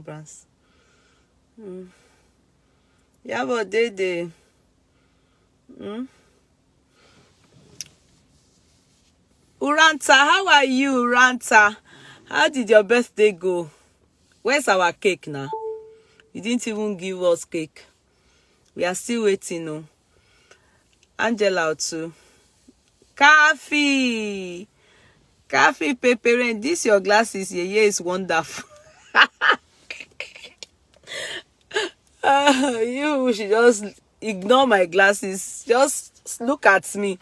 Brands. Yeah, but they. Uranta, how are you, Uranta? How did your birthday go? Where's our cake now? You didn't even give us cake. We are still waiting, no. Angela too. Coffee pepper. This your glasses. Yeah, is wonderful. You should just ignore my glasses. Just look at me.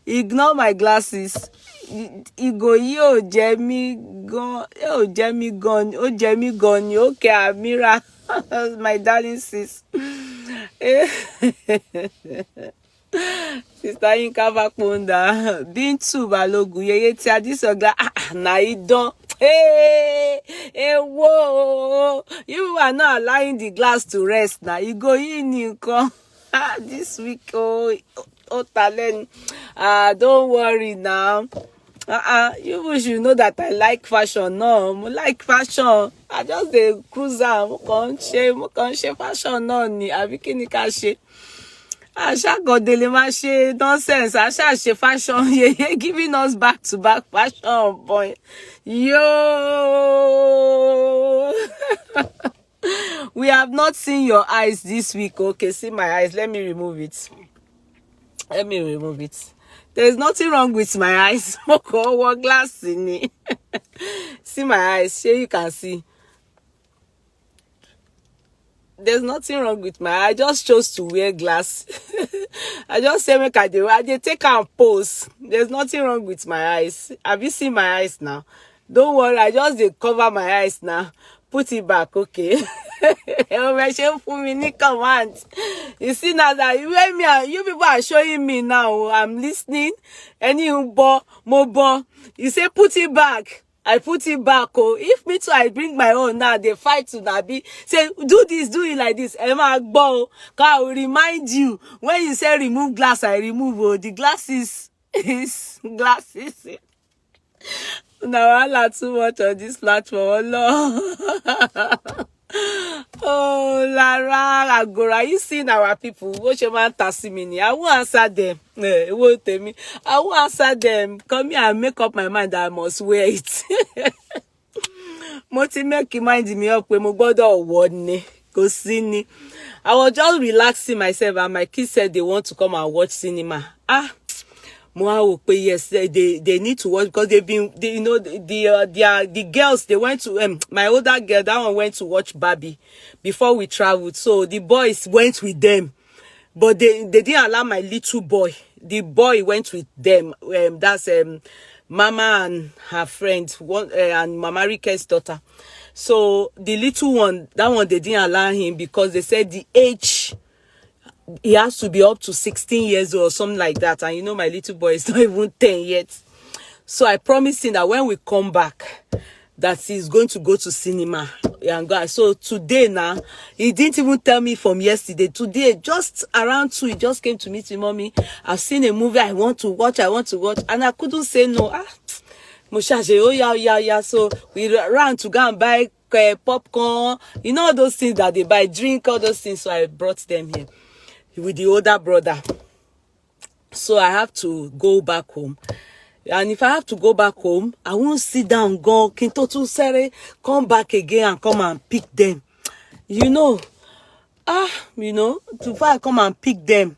Ignore my glasses. Igo yo Jemmy gone. Yo Jemmy gone. Oh Jemmy gone. Okay, Amira. My darling sis. Sister Yinka Fakponda. Bintu Balogu. Yeye ti this your glass. Na idon. Hey, whoa! You are not allowing the glass to rest now. You go in, come this week. Oh, talent. Don't worry now. You should know that I like fashion. No, I like fashion. I just the cruiser. Mo kàn ṣe fashion no ni. Àbí kíni ká ṣe. Asha Godele ma ṣe nonsense. Asha ṣe fashion. Yeah, giving us back to back fashion boy. Yo. We have not seen your eyes this week. Okay, see my eyes. Let me remove it. There's nothing wrong with my eyes. What glass in it? See my eyes. Here you can see. There's nothing wrong with my eye. I just chose to wear glass. I just say make I take and pose. There's nothing wrong with my eyes. Have you seen my eyes now? Don't worry, I just cover my eyes now. Put it back, okay? Command. You see now that you people are showing me now. I'm listening. Any mo. You say put it back. I put it back. Oh, if me too, I bring my own now. They fight to Nabi. Say, do this, do it like this. Emma Agbo, I will remind you when you say remove glass, I remove. Oh, the glasses is glasses. Now I like too much on this platform. Oh, oh, Lara Agora, you seen our people? What you man tassimini? I won't answer them. It won't tell me. I won't answer them. Come here and make up my mind that I must wear it. Moti make mind me up when my brother award ne go see. I was just relaxing myself, and my kids said they want to come and watch cinema. Yes, they need to watch because the girls, they went to my older girl, that one went to watch Barbie before we traveled. So the boys went with them, but they didn't allow my little boy. The boy went with them. That's Mama and her friend, and Mama Rike's daughter. So the little one, that one they didn't allow him because they said the age, he has to be up to 16 years old or something like that. And you know, my little boy is not even 10 yet. So I promised him that when we come back, that he's going to go to cinema. And go. So today now, he didn't even tell me from yesterday. Today, just around 2, he just came to meet me, Mommy. I've seen a movie I want to watch. And I couldn't say no. Yeah. So we ran to go and buy popcorn. You know all those things that they buy, drink, all those things. So I brought them here with the older brother. So I have to go back home. And if I have to go back home, I won't sit down, go, Kintotu Sere, come back again and come and pick them. To I come and pick them.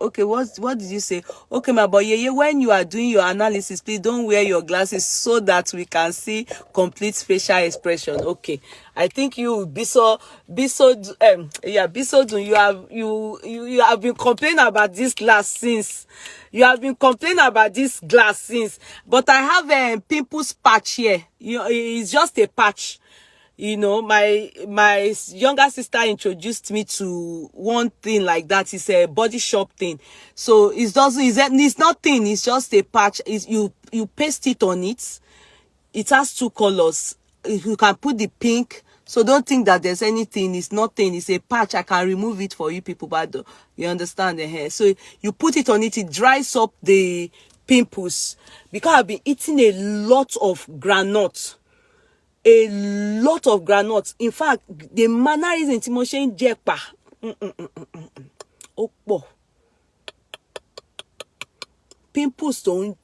Okay, what did you say? Okay, my boy, when you are doing your analysis, please don't wear your glasses so that we can see complete facial expression. Okay. I think you you have been complaining about this glass since. You have been complaining about this glass since. But I have a pimples patch here. It's just a patch. My younger sister introduced me to one thing like that. It's a body shop thing. So it's nothing. It's just a patch. You paste it on it. It has 2 colors. You can put the pink. So don't think that there's anything. It's nothing. It's a patch. I can remove it for you people, but you understand the hair. So you put it on it. It dries up the pimples. Because I've been eating a lot of granite. a lot of groundnuts. In fact, the mannerism tí mo ṣe ń jẹ pa ó pọ̀. Pimples tó ń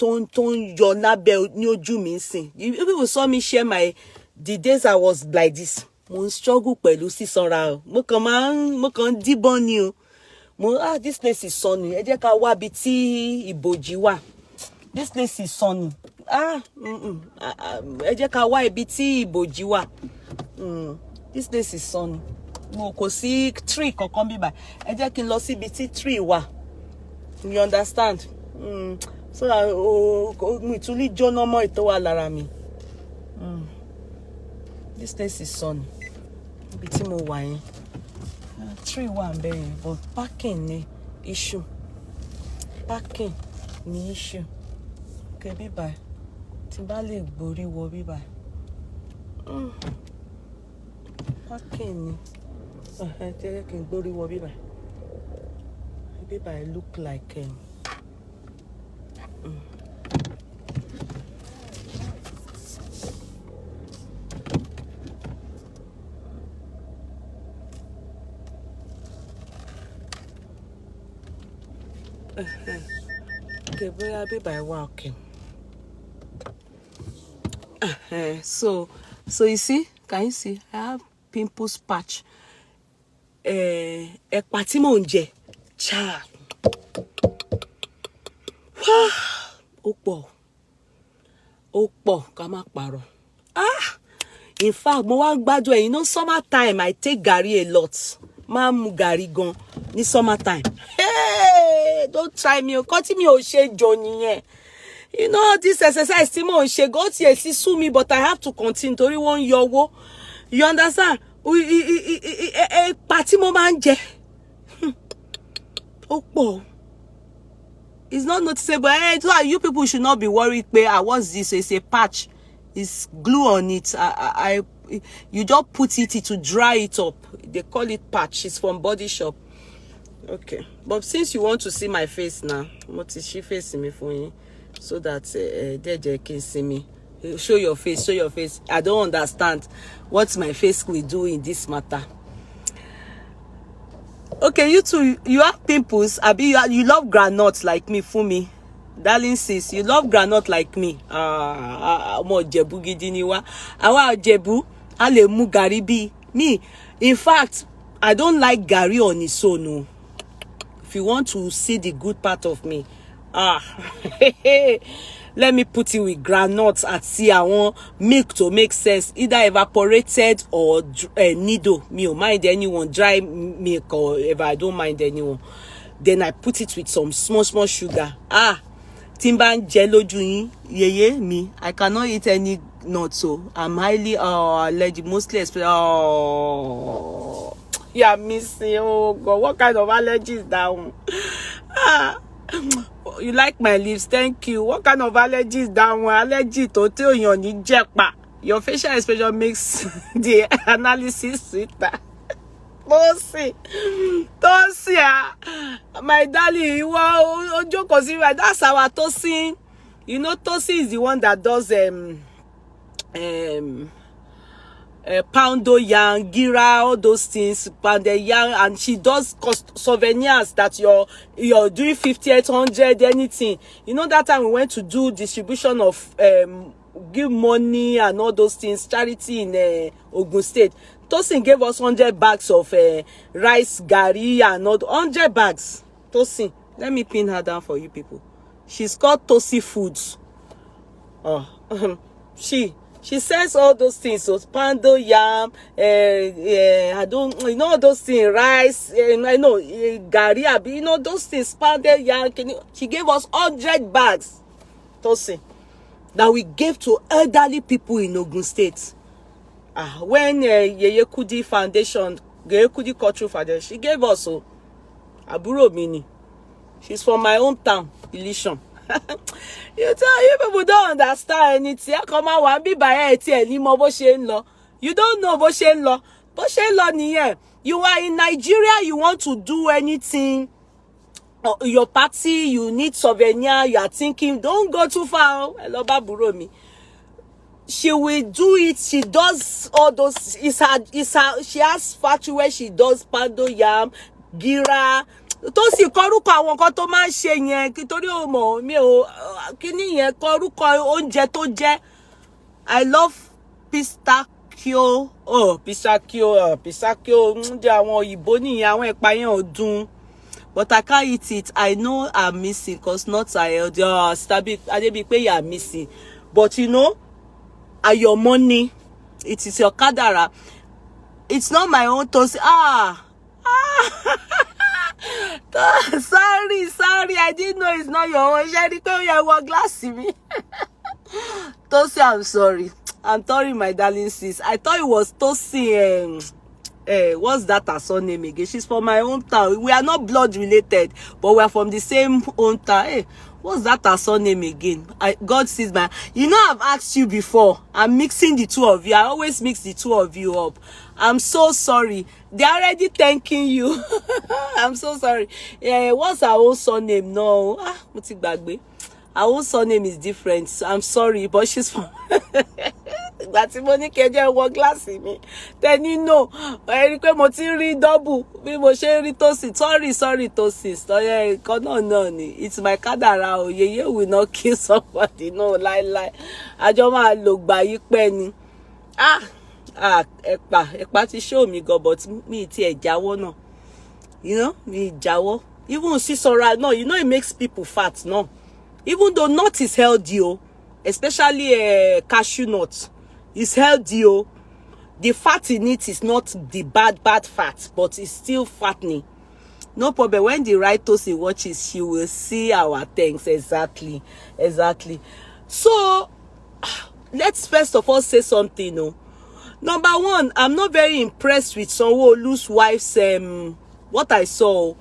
yọ lábẹ́ ní ojú mi nsìn. People saw me share the days I was like this. Mo ń struggle pẹ̀lú sísanra o. Mo kàn díbọ́n ni o. This place is sunny. Ẹ jẹ́ ká wá bí tí ìbòjì wà. This place is sunny. Ẹ jẹ́ ká wá ibi tí ìbòjì wà. This place is sunny. Mo kò sí tree kankan bí báyìí. Ẹ jẹ́ kí n lọ sí ibi tí tree wà. You understand? So that mi tún lè jóná mọ́ ìtọ́ wà lára mi. This place is sunny. Ibi tí mo wà yẹn. Tree wà ń bẹ yẹn, but parking ni issue. Parking ni issue. Okay, bí báyìí. Tí n bá lè gborí wọ bí báyìí. Parking ni. Jẹ́ kí n gborí wọ bí báyìí. Bí báyìí look like okay, bóyá bí báyìí wà okay. So you see, can you see? I have pimples patch. Ẹ̀pà tí mò ń jẹ, cha. Ó pọ̀ ká má parọ́. In fact, mo wá gbádùn ẹ̀. You know, summertime I take garri a lot. Máa mu garri gan ní summertime. Hey, don't try me. Kọ́ tí mi ò ṣe jọ nìyẹn. You know, this exercise tí mò ń ṣe go tiẹ̀ sí sú mi, but I have to continue torí wọ́n yọ owó. You understand? Ẹ̀pà tí mo máa ń jẹ. Ó pọ̀. It's not noticeable. So you people should not be worried. What's this? It's a patch. It's glue on it. You just put it to dry it up. They call it patch. It's from Body Shop. Okay. But since you want to see my face now, what is she facing me for you? So that they can see me. Show your face. Show your face. I don't understand what my face will do in this matter. Okay, you two, you have pimples. You love groundnuts like me, Fumi. Darling sis, you love groundnut like me. Mo Jebu gidi ni wa. Àwa Jebu, a lè mu gàrí bí. Me, in fact, I don't like gàrí on its own. No. If you want to see the good part of me, let me put it with groundnuts and see I want milk to make sense, either evaporated or needle. Me don't mind anyone, dry milk or ever, I don't mind anyone. Then I put it with some small sugar. Timban jello juin, me. I cannot eat any nuts, so I'm highly allergic, mostly yeah, missing. Oh God, what kind of allergy is that one? You like my lips, thank you. What kind of allergy is that one? Allergy to tell you ni jekpa. Your facial expression makes the analysis sweeter. Don't see, my darling. Wow, that's our Tosin. You know, Tosin is the one that does poundo yarn, gira, all those things, pounded yarn, and she does souvenirs that you're doing 50, 800, anything. You know, that time we went to do distribution of give money and all those things, charity in Ogun State. Tosin gave us 100 bags of rice, gari, and all 100 bags. Tosin, let me pin her down for you people. She's called Tosi Foods. She says all those things, so pando yam, I don't, you know, those things, rice, I know, gari, you know, those things, pando yam. She gave us 100 bags, Tosin, that we gave to elderly people in Ogun State. When Yeye Kudi Foundation, Yeye Kudi Cultural Foundation, she gave us Aburo Mini. She's from my hometown, Ilishon. You people don't understand anything. Come on, one be by it. You don't know bó ṣe ń lọ. Bó ṣe ń lọ nìyẹn. You are in Nigeria, you want to do anything. Your party, you need souvenir, you are thinking, don't go too far. Hello, Baburo mi. she will do it. She does all those. She has factory where she does pando yam, gira. Tó sì kọrúkọ àwọn nǹkan tó máa ń ṣe yẹn nítorí ó mọ̀ mi ò kíní yẹn kọrúkọ oúnjẹ tó jẹ́. I love pistachio. Oh, pistachio jẹ́ àwọn òyìnbó nìyẹn, àwọn ẹ̀pà yẹn ò dùn. But I can't eat it. I know I'm missing because nuts are healthy. Adebipe, you are missing. But you know, your money, it is your kadara. It's not my own to say, sorry, I didn't know it's not your own. You were glassy me. Tosi, I'm sorry. I'm sorry, my darling sis. I thought it was Tosi. What's that her surname again? She's from my hometown. We are not blood related, but we are from the same hometown. Hey, what's that her surname again? God sees my. You know, I've asked you before. I'm mixing the two of you. I always mix the two of you up. I'm so sorry. They're already thanking you. I'm so sorry. Yeah, what's her own surname? No, Mutigbagbe. Her own surname is different. I'm sorry, but she's from. That's money keje wo glass mi. Then you know, I rí mo ti rí double bí mo ṣe rí Tosin. Sorry Tosin. No ni. It's my kadara o. Yeye will not kill somebody. No, lie. Ajo ma lo gba yi pẹ́ ni. Ẹ̀pà ti show me go, but mi ti ẹ jáwọ́ náà. You know, mi jáwọ́. Even sisora no, you know it makes people fat, no. Even though nut is healthy, especially cashew nut. It's healthy, the fat in it is not the bad fat, but it's still fattening. No problem. When the right Tosin watches, she will see our thanks. Exactly. So let's first of all say something. Number one, I'm not very impressed with Sanwo-Olu's wife's what I saw.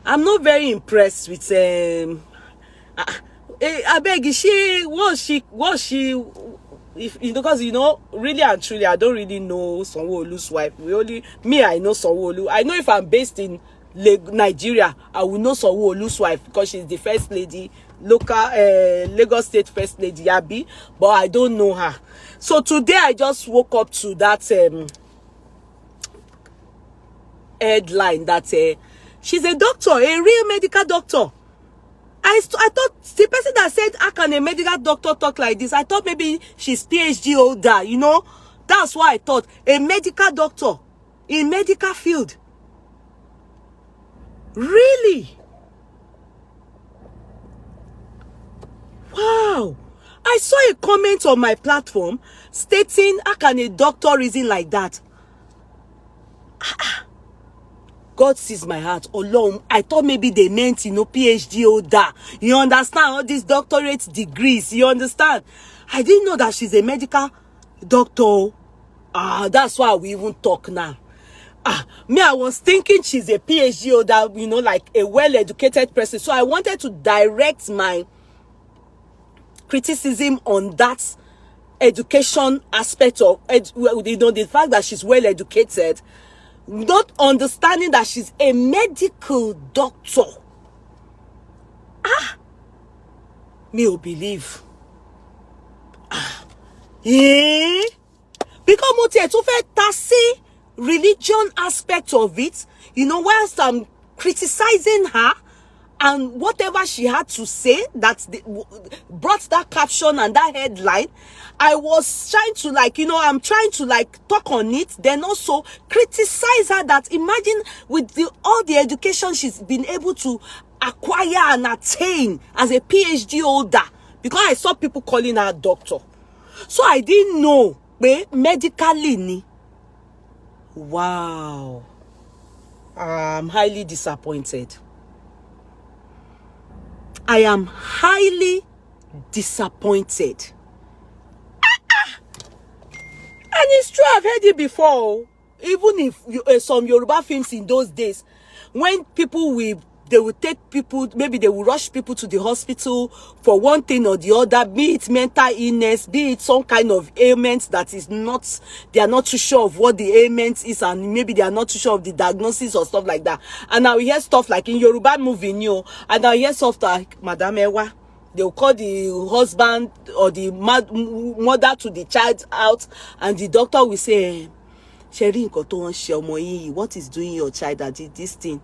I'm not very impressed with I beg, was she because you know, really and truly, I don't really know Sanwo-Olu's wife. I know Sanwo-Olu. I know if I'm based in Nigeria, I will know Sanwo-Olu's wife because she's the first lady, Lagos State first lady, Abi, but I don't know her. So today I just woke up to that headline that she's a doctor, a real medical doctor. I thought the person that said, how can a medical doctor talk like this? I thought maybe she's PhD holder, you know. That's why I thought a medical doctor in medical field. Really? Wow. I saw a comment on my platform stating, how can a doctor reason like that? God sees my heart. Alone, I thought maybe they meant, you know, PhD holder. You understand? All these doctorate degrees. You understand? I didn't know that she's a medical doctor. That's why we even talk now. Me, I was thinking she's a PhD holder, you know, like a well-educated person. So I wanted to direct my criticism on that education aspect of, you know, the fact that she's well-educated. Not understanding that she's a medical doctor. Me ò believe. Because mo tiẹ̀ tún fẹ́ ta sí religion aspect of it. You know, whilst I'm criticizing her and whatever she had to say that brought that caption and that headline, I was trying to, like, you know, I'm trying to, like, talk on it, then also criticize her that imagine with all the education she's been able to acquire and attain as a PhD holder, because I saw people calling her doctor. So I didn't know, medically ni. Wow. I'm highly disappointed. I am highly disappointed. And it's true, I've heard it before. Even if some Yoruba films in those days, when they will take people, maybe they will rush people to the hospital for one thing or the other, be it mental illness, be it some kind of ailment that is not, they are not too sure of what the ailment is, and maybe they are not too sure of the diagnosis or stuff like that. And now we hear stuff like in Yoruba movie, and now we hear stuff like, Madam Ewa, they'll call the husband or the mother to the child out, and the doctor will say, Sherry, what is doing your child that did this thing?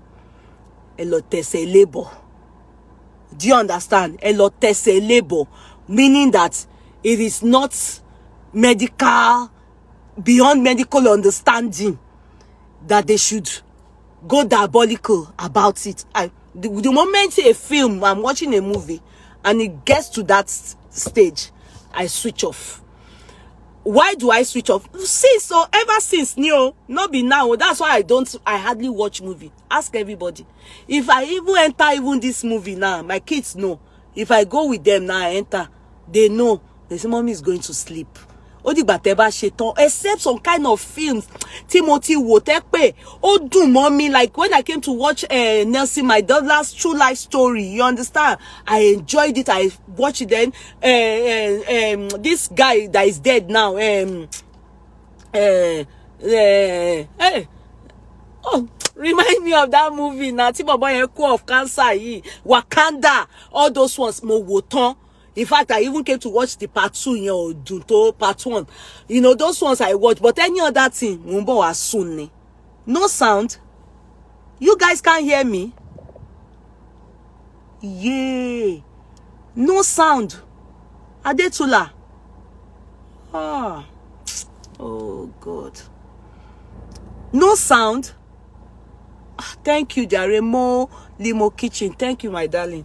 Labor. Do you understand? Labor, meaning that it is not medical, beyond medical understanding, that they should go diabolical about it. The moment a film, I'm watching a movie, and it gets to that stage, I switch off. Why do I switch off? Ever since, not be now. That's why I hardly watch movie. Ask everybody. If I even enter this movie now, my kids know. If I go with them now, I enter, they know. They say, mommy is going to sleep. Except some kind of films, Timothy Wotepe, mommy, like when I came to watch Nelson, my daughter's true life story, you understand? I enjoyed it. I watched it then. This guy that is dead now, remind me of that movie now. Tiboboy of Cancer, Wakanda, all those ones, Mo Woton. In fact, I even came to watch the part 2, Dunto part 1. Those ones I watched. But any other thing, Mumbo was soon. No sound. You guys can't hear me. Yeah. No sound. Adetula. Oh, God. No sound. Thank you, Jaremo Limo Kitchen. Thank you, my darling.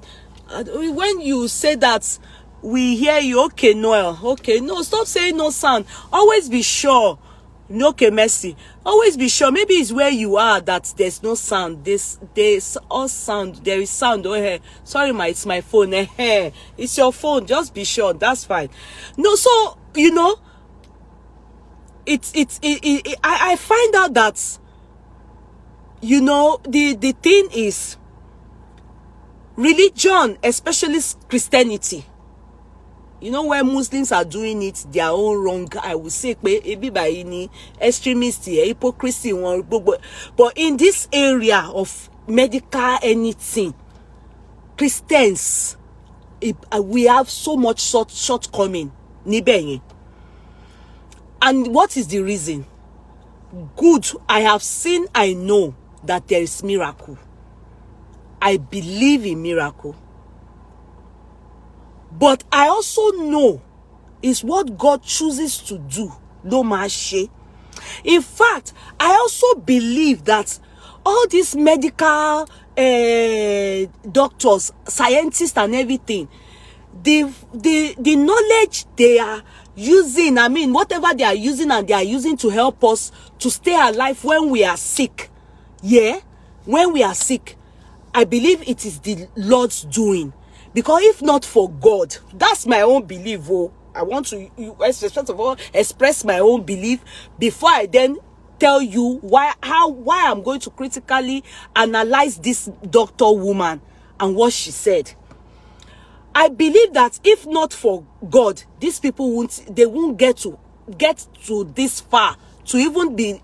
When you say that, we hear you. Okay, Noel. Okay, no, stop saying no sound. Always be sure. Okay, Mercy. Always be sure. Maybe it's where you are that there's no sound. There's all sound. There is sound. Oh, hey. Sorry, it's my phone. Hey, it's your phone. Just be sure. That's fine. No, so I find out that the thing is, religion, especially Christianity, where Muslims are doing it their own wrong, I would say, extremist, hypocrisy, but in this area of medical anything, Christians, we have so much shortcoming. And what is the reason? Good, I have seen, I know that there is miracle. I believe in miracle. But I also know it's what God chooses to do. No mache. In fact, I also believe that all these medical doctors, scientists and everything, the knowledge they are using, whatever they are using, and they are using to help us to stay alive when we are sick. Yeah? When we are sick, I believe it is the Lord's doing. Because if not for God, that's my own belief. I want to, first of all, express my own belief before I then tell you why I'm going to critically analyze this doctor woman and what she said. I believe that if not for God, these people won't get to this far to even be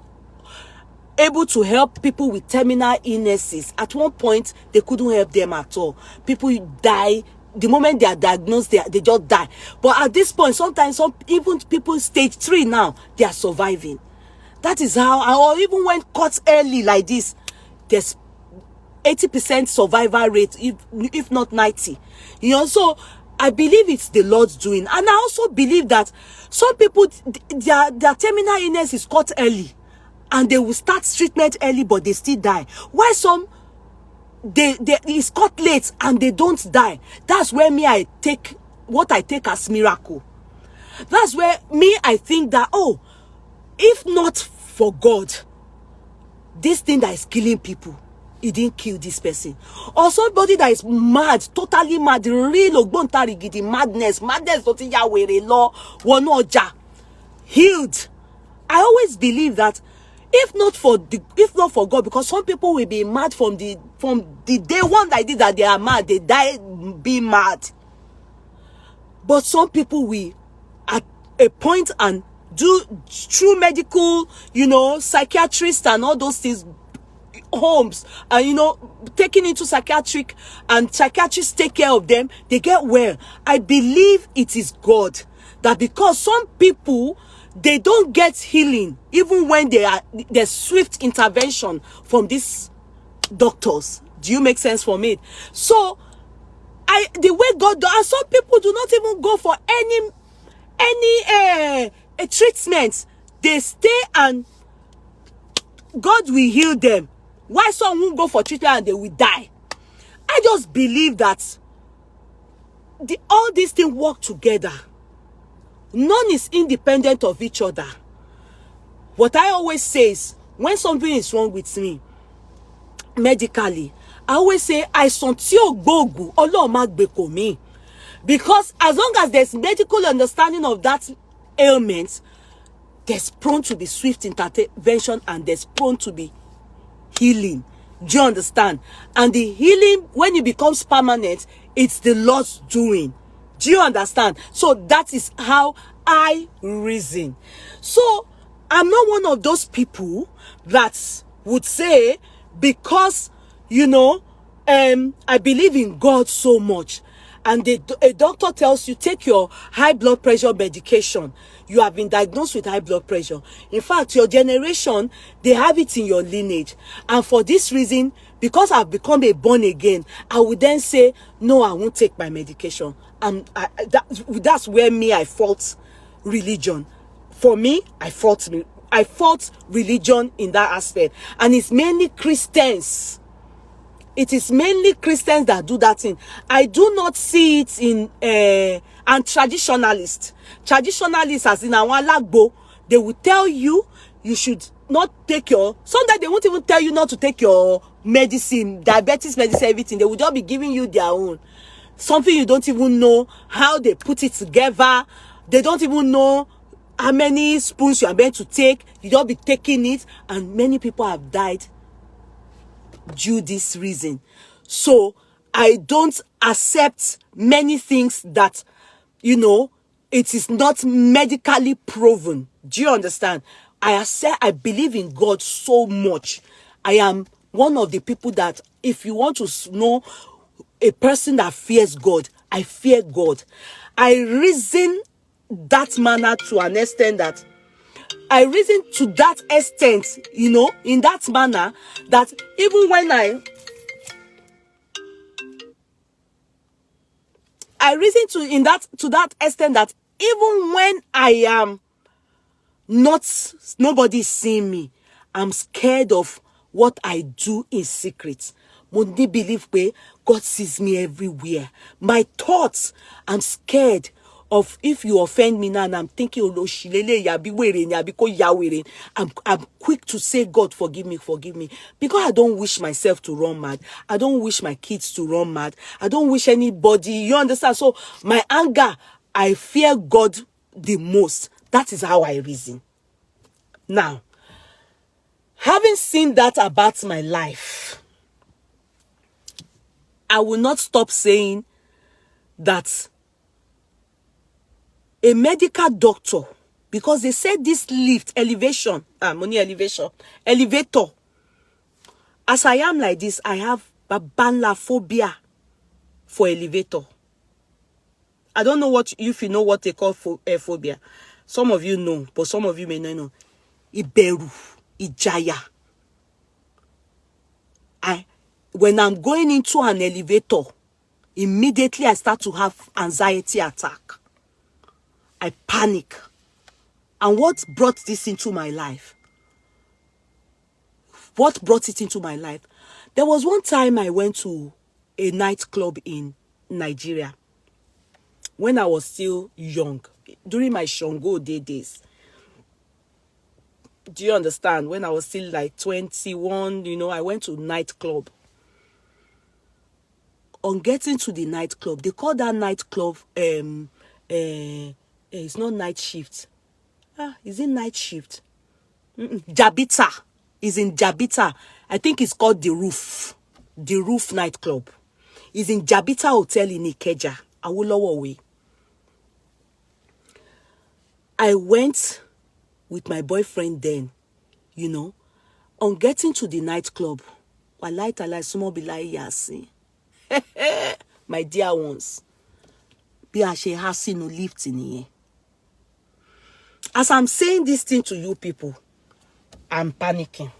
able to help people with terminal illnesses. At one point, they couldn't help them at all. People die. The moment they are diagnosed, they just die. But at this point, sometimes even people stage 3 now, they are surviving. That is how, or even when caught early like this, there's 80% survival rate, if not 90. So I believe it's the Lord's doing. And I also believe that some people, their terminal illness is caught early, and they will start treatment early, but they still die. Why some it's caught late and they don't die? That's where I take what I take as miracle. That's where I think that, if not for God, this thing that is killing people, it didn't kill this person. Or somebody that is mad, totally mad, real ogbontari madness, doti yawere law, wonoja, healed. I always believe that if not for God, because some people will be mad from the day one that I did that they are mad, they die being mad. But some people will at a point and do true medical, psychiatrists and all those things, homes and, taken into psychiatric, and psychiatrists take care of them, they get well. I believe it is God. That because some people, they don't get healing even when there's swift intervention from these doctors. Do you make sense for me? So the way God does, and some people do not even go for any treatment. They stay and God will heal them. Why some won't go for treatment and they will die? I just believe that all these things work together. None is independent of each other. What I always say is, when something is wrong with me, medically, I always say, àìsàn tí ò gbóògùn, Ọlọ́run má gbé kò mí. Because as long as there's medical understanding of that ailment, there's prone to be swift intervention and there's prone to be healing. Do you understand? And the healing, when it becomes permanent, it's the Lord's doing. Do you understand? So that is how I reason. So I'm not one of those people that would say, because, I believe in God so much, and a doctor tells you, take your high blood pressure medication. You have been diagnosed with high blood pressure. In fact, your generation, they have it in your lineage. And for this reason, because I've become a born again, I would then say, no, I won't take my medication. And that's where I fault religion. For me, I fault religion in that aspect. And it's mainly Christians. It is mainly Christians that do that thing. I do not see it in and traditionalists. Traditionalists, as in our Alagwu, they will tell you should not take sometimes they won't even tell you not to take your medicine, diabetes medicine, everything. They will just be giving you their own. Something you don't even know how they put it together. They don't even know how many spoons you are meant to take. You don't be taking it. And many people have died due this reason. So I don't accept many things that, it is not medically proven. Do you understand? I believe in God so much. I am one of the people that, if you want to know a person that fears God, I fear God. I reason that manner to an extent that in that manner that even when I reason to that extent that even when I am nobody is seeing me, I'm scared of what I do in secret. Mundi believe God sees me everywhere. My thoughts, I'm scared of, if you offend me now and I'm thinking, I'm quick to say, God, forgive me. Because I don't wish myself to run mad. I don't wish my kids to run mad. I don't wish anybody, you understand? So my anger, I fear God the most. That is how I reason. Now, having seen that about my life, I will not stop saying that a medical doctor, because they said this elevator, as I am like this, I have babala phobia for elevator. I don't know if you know what they call phobia. Some of you know, but some of you may not know. Iberu, Ijaya. When I'm going into an elevator, immediately I start to have anxiety attack. I panic. And what brought this into my life? What brought it into my life? There was one time I went to a nightclub in Nigeria when I was still young, during my Shango days. Do you understand? When I was still like 21, I went to nightclub. On getting to the nightclub, they call that nightclub, it's not night shift. Is it night shift? Jabita. Is in Jabita. I think it's called The Roof. The Roof nightclub. Is in Jabita Hotel in Ikeja, Awolowo Way. I went with my boyfriend then, On getting to the nightclub, Wallahi talai small be like yasin. My dear ones. Bí a ṣe há sínú lift nìyẹn. As I'm saying this thing to you people, I'm panicking.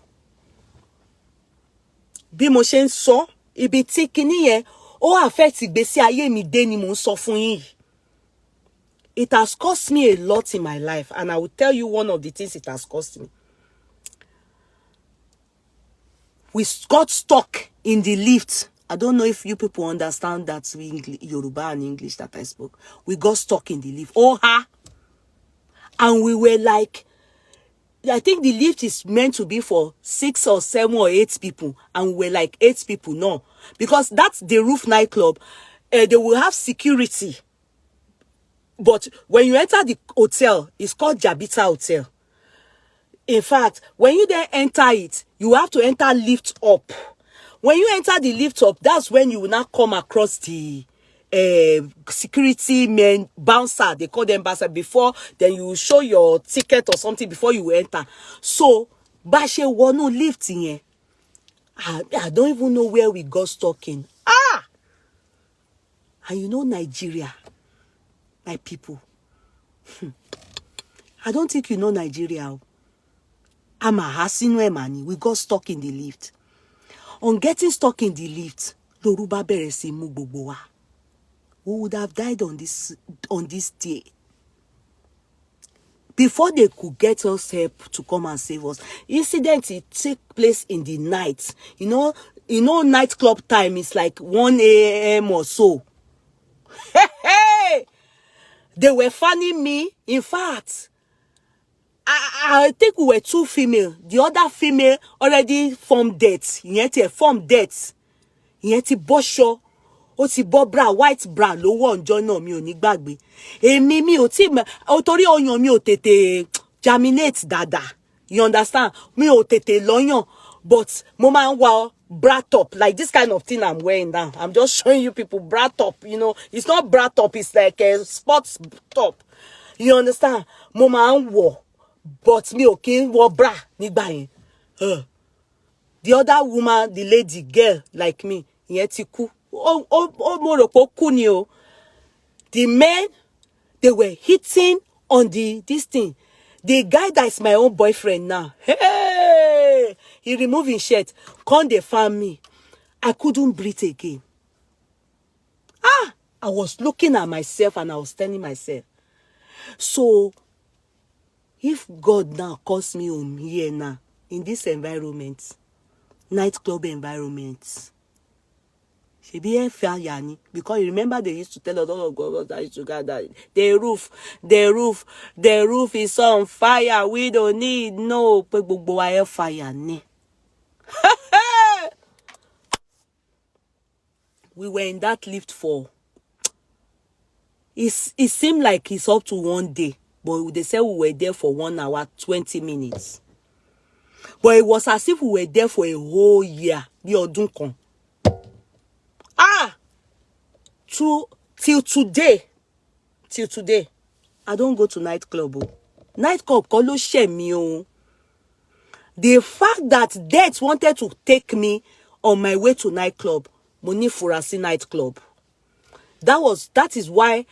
Bí mo ṣe ń sọ, ibi tí kíní yẹn ó affect ìgbésí ayé mi dé ni mo ń sọ fún yín. It has cost me a lot in my life, and I will tell you one of the things it has cost me. We got stuck in the lift. I don't know if you people understand that Yoruba and English that I spoke. We got stuck in the lift. Oh, ha! And we were like, I think the lift is meant to be for 6 or 7 or 8 people. And we were like 8 people. No. Because that's the roof nightclub. They will have security. But when you enter the hotel, it's called Jabita Hotel. In fact, when you then enter it, you have to enter lift up. When you enter the lift up, that's when you will now come across the security men, bouncer. They call them bouncer. Before, then you will show your ticket or something before you enter. So, Bashe wonu lift in. I don't even know where we got stuck in. Ah! And you know Nigeria. My people. I don't think you know Nigeria. I'm a Hasinu Emani. We got stuck in the lift. On getting stuck in the lift, Loruba Beresi Muboboa. We would have died on this day. Before they could get us help to come and save us. Incident it took place in the night. You know nightclub time is like 1 a.m. or so. Hey! They were fanning me. In fact, I think we were 2 female. The other female already formed death. Yet formed death. Yet bosho. O ti bo bra, white bra, lo wo njo náà mi ò ní gbàgbé. Èmi mi ò tí o torí ọyàn mi ò tètè germinate dada. You understand? Mi ò tètè lọ́yàn. But mo máa ń wa bra top, like this kind of thing I'm wearing now. I'm just showing you people bra top, you know. It's not bra top, it's like a sports top. You understand? Mo máa ń wọ̀, but mi ò kí ń wọ̀ bra nígbà yẹn. The other woman, the lady, girl like me, ìyẹn ti kú. Mo rò pé ó kú ni o. The men, they were hitting on this thing. The guy that is my own boyfriend now. Hey! He removed his shirt. Come they found me. I couldn't breathe again. I was looking at myself and I was telling myself. So, if God now calls me home here now, in this environment, nightclub environment, because you remember they used to tell us all of God that used to gather. The roof is on fire. We don't need no fire. We were in that lift for. It seemed like it's up to 1 day, but they said we were there for 1 hour 20 minutes. But it was as if we were there for a whole year. Till today, I don't go to nightclub. Nightclub kolo shame me. The fact that death wanted to take me on my way to nightclub, Moni Furasi nightclub. That is why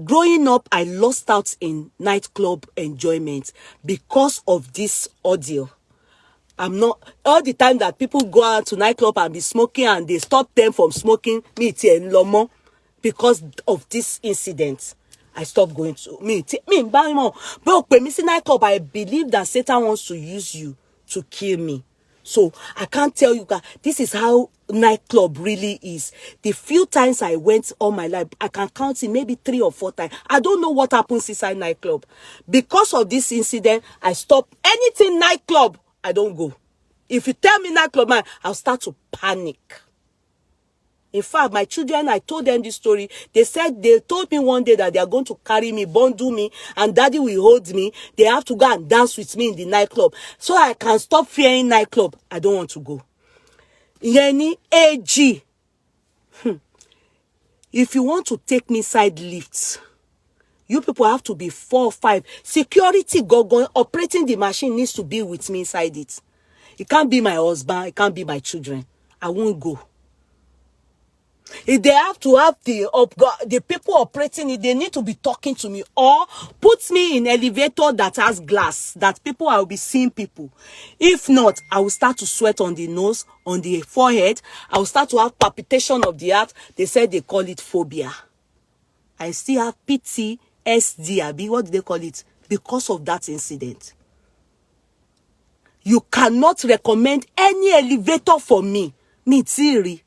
growing up I lost out in nightclub enjoyment because of this ordeal. I'm not all the time that people go out to nightclub and be smoking and they stop them from smoking me lomo. Because of this incident, I stopped going to nightclub. I believe that Satan wants to use you to kill me. So I can't tell you guys, this is how nightclub really is. The few times I went all my life, I can count it maybe 3 or 4 times. I don't know what happens inside nightclub. Because of this incident, I stopped anything nightclub. I don't go. If you tell me nightclub, man, I'll start to panic. In fact, my children, I told them this story. They told me one day that they are going to carry me, bundle me, and daddy will hold me. They have to go and dance with me in the nightclub. So I can stop fearing nightclub. I don't want to go. Yeni AG. If you want to take me side lifts, you people have to be 4 or 5. Security operating the machine needs to be with me inside it. It can't be my husband. It can't be my children. I won't go. If they have to have the people operating it, they need to be talking to me, or put me in elevator that has glass, that people, I will be seeing people. If not, I will start to sweat on the nose, on the forehead. I will start to have palpitation of the heart. They said they call it phobia. I still have PTSD. What do they call it? Because of that incident. You cannot recommend any elevator for me. Me, Tiri.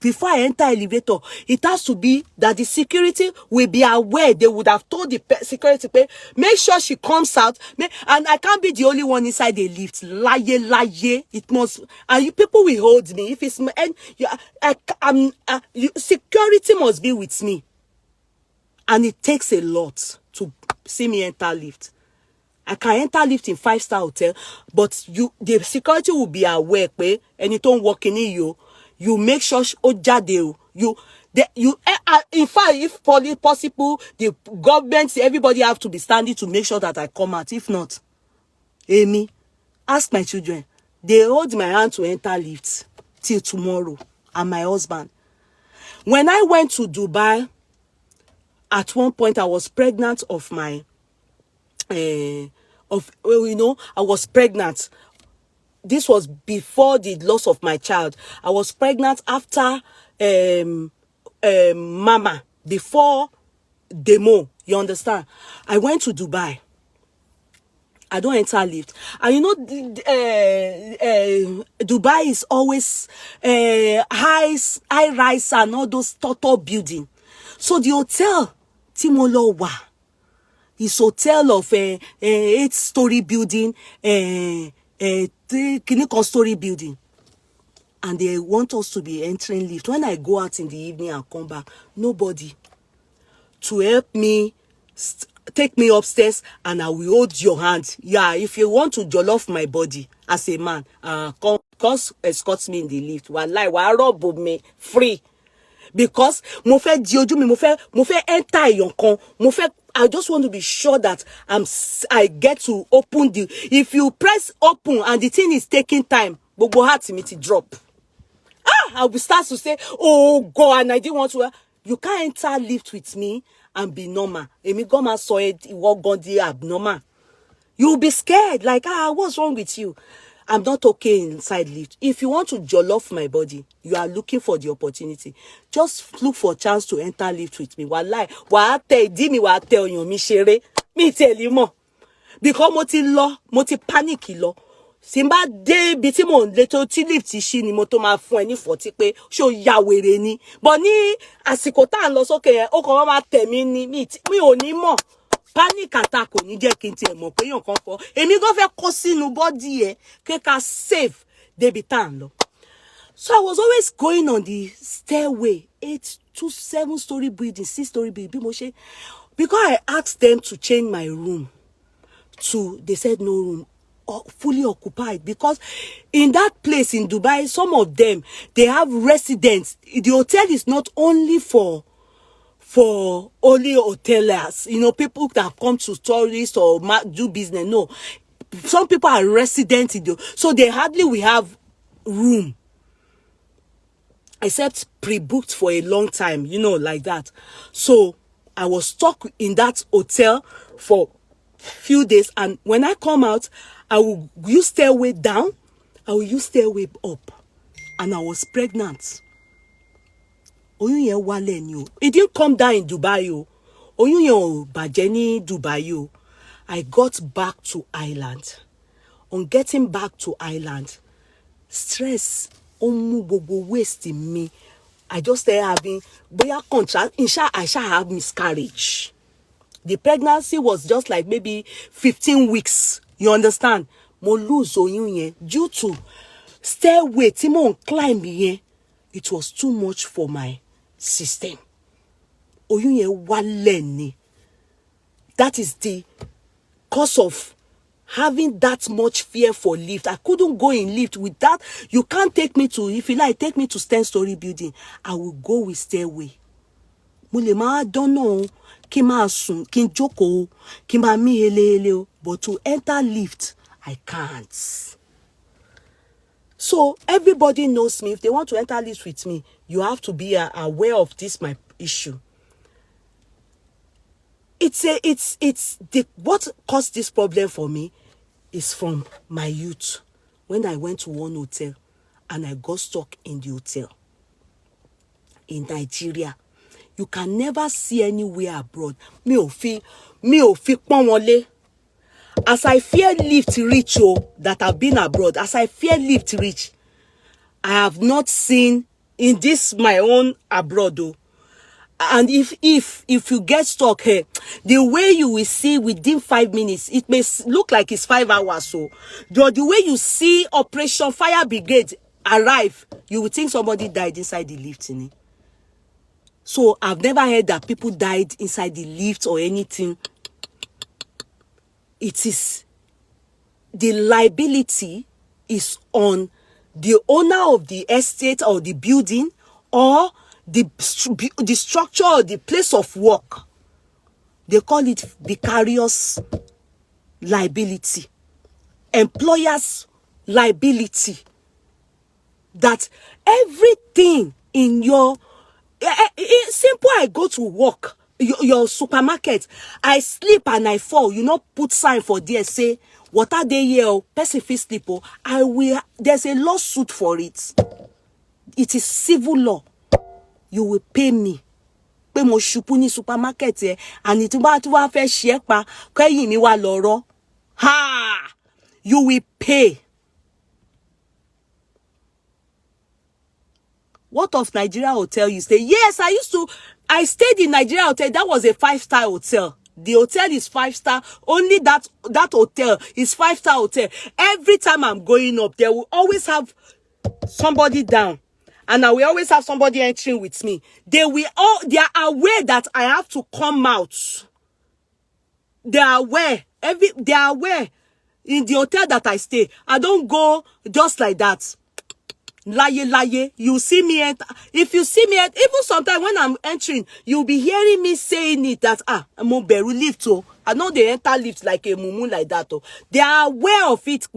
Before I enter elevator, it has to be that the security will be aware. They would have told the security, make sure she comes out. And I can't be the only one inside the lift. Lie. It must, and you people will hold me. If it's, and security must be with me. And it takes a lot to see me enter lift. I can enter lift in 5-star hotel, but the security will be aware, and you don't walk in you. You make sure in fact, if possible, the government, everybody have to be standing to make sure that I come out. If not, Amy, ask my children. They hold my hand to enter lifts till tomorrow, and my husband. When I went to Dubai, at one point I was pregnant of my, I was pregnant. This was before the loss of my child. I was pregnant after Mama, before Demo. You understand? I went to Dubai. I don't enter lift. And Dubai is always high rise and all those tall building. So the hotel, Timolowa, is hotel of 8-story building, 3-story building, and they want us to be entering lift. When I go out in the evening and come back, nobody to help me, take me upstairs, and I will hold your hand. Yeah, if you want to jollof my body as a man, come escort me in the lift. Wallahi, wa rob me free. Because mo fẹ́ di ojú mi, mo fẹ́ enter yon kan, I just want to be sure that I get to open the. If you press open and the thing is taking time, gbogbo heart me to drop. I will start to say, oh God, and I didn't want to. You can't enter lift with me and be normal. Emi goma so it walk on the abnormal. You'll be scared, like, what's wrong with you? I'm not okay inside lift. If you want to jollof my body, you are looking for the opportunity. Just look for a chance to enter lift with me. Wallahi, wa te di mi wa te oyan mi sere. Mi tell you more. Because mo ti panic lo. Simba de biti mo leto ti lift shi ni mo to ma fún ẹ ní 40 pé ṣó ya wèrè ni. But ní àsìkò tá ń lọ sókè yẹn, ó kàn ma tẹ̀ mí ni mi ò ní mọ̀. Panic attack ò ní jẹ́ kí n tiẹ̀ mọ̀ pé yàn kan fọ́. Èmi gan fẹ́ kó sínú body ẹ̀ kí ká save débi tá ń lọ. So I was always going on the stairway, 7-story building, 6-story building. Because I asked them to change my room they said no room, fully occupied. Because in that place in Dubai, some of them, they have residents. The hotel is not only for only hoteliers, people that come to tourists or do business. No, some people are residents so they hardly will have room, except pre-booked for a long time, like that. So I was stuck in that hotel for few days, and when I come out, I will use stairway down, I will use stairway up, and I was pregnant. It didn't come down in Dubai. Dubai. I got back to Ireland. On getting back to Ireland, stress wasting me. I just started having contract. I shall have miscarriage. The pregnancy was just like maybe 15 weeks. You understand? Mo lose due to stairway. Timon climb here. It was too much for my system. That is the cause of having that much fear for lift. I couldn't go in lift with that. You can't take me to, if you like, take me to 10-story building. I will go with stairway. I don't know. But to enter lift, I can't. So everybody knows me. If they want to enter this with me, you have to be aware of this, my issue. What caused this problem for me is from my youth. When I went to one hotel and I got stuck in the hotel in Nigeria. You can never see anywhere abroad. Me ò fi pọ́n wọn lé. As I fear lift reach, that I've been abroad, as I fear lift reach, I have not seen in this my own abroad. And if you get stuck here, the way you will see within 5 minutes, it may look like it's 5 hours. So the way you see Operation Fire Brigade arrive, you will think somebody died inside the lift. So I've never heard that people died inside the lift or anything. It is, the liability is on the owner of the estate or the building or the structure or the place of work. They call it vicarious liability. Employer's liability. That everything in your... simple, I go to work, your supermarket, I sleep and I fall, you not put sign for there, say, what are they here, person fit sleep, there's a lawsuit for it. It is civil law. You will pay me. Pé mo ṣubú ní supermarket and it bá tún wá fẹ́ ṣe pa, kẹ́yìn mi wá lọ́rọ̀. Ha! You will pay. What of Nigeria hotel you stay? Yes, I stayed in Nigeria hotel. That was a 5-star hotel. The hotel is 5-star. Only that hotel is 5-star hotel. Every time I'm going up, they will always have somebody down. And I will always have somebody entering with me. They are aware that I have to come out. They are aware. They are aware. In the hotel that I stay, I don't go just like that. Lie. You see me enter. If you see me enter, even sometimes when I'm entering, you'll be hearing me saying it that mo beru lift. I know they enter lift like a mumu like that. They are aware of it.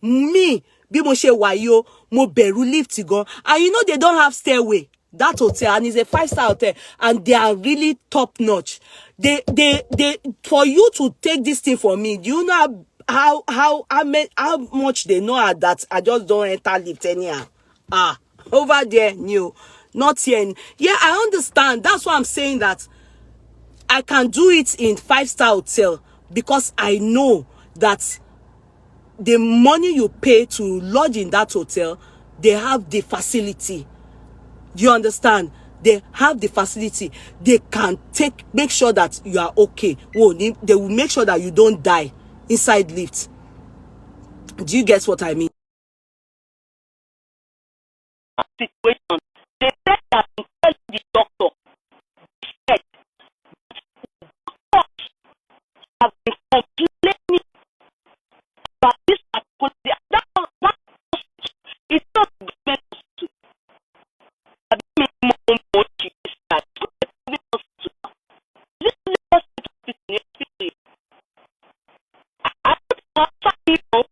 Me, bí mo ṣe wà yìí, mo beru lift go. And you know they don't have stairway. That hotel, and it's a 5-star hotel, and they are really top notch. They for you to take this thing for me, do you know how much they know that I just don't enter lift anyhow? Over there, new, not here. Yeah, I understand. That's why I'm saying that I can do it in 5-star hotel because I know that the money you pay to lodge in that hotel, they have the facility. Do you understand? They have the facility. They can make sure that you are okay. They will make sure that you don't die inside lift. Do you get what I mean? Situation. They said that to tell the doctor. Said, have been complaining about this particular. That it's not government hospital. I don't know what she is that. This is the hospital. I don't know people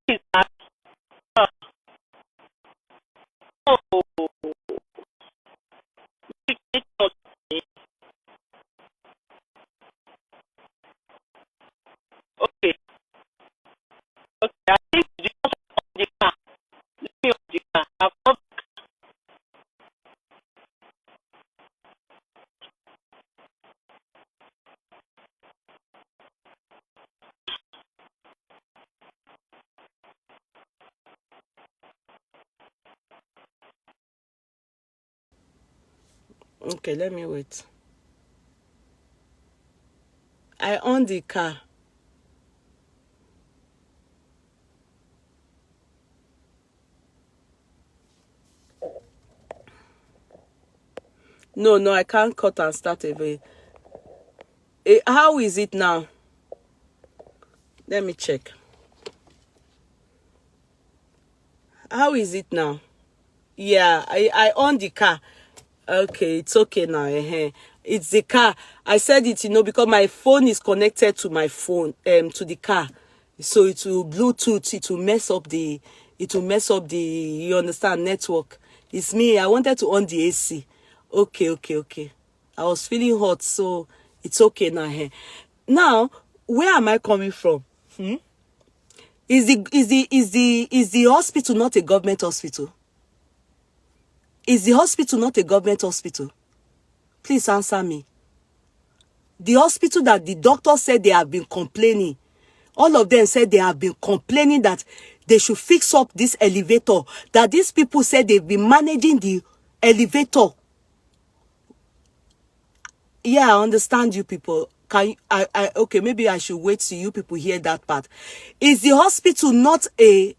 is that. Okay. I think the car. Let me on the car. Okay, let me wait. I own the car. No, I can't cut and start again. How is it now? Let me check. How is it now? Yeah, I own the car. Okay, it's okay now. It's the car. I said it, because my phone is connected to my phone, to the car. So it will Bluetooth, it will mess up the, you understand, network. It's me. I wanted to on the AC. Okay, okay, okay. I was feeling hot, so it's okay now. Now, where am I coming from? Is the hospital not a government hospital? Is the hospital not a government hospital? Please answer me. The hospital that the doctor said they have been complaining, all of them said they have been complaining that they should fix up this elevator, that these people said they've been managing the elevator. Yeah, I understand you people. Can you, okay, maybe I should wait till you people hear that part. Is the hospital not a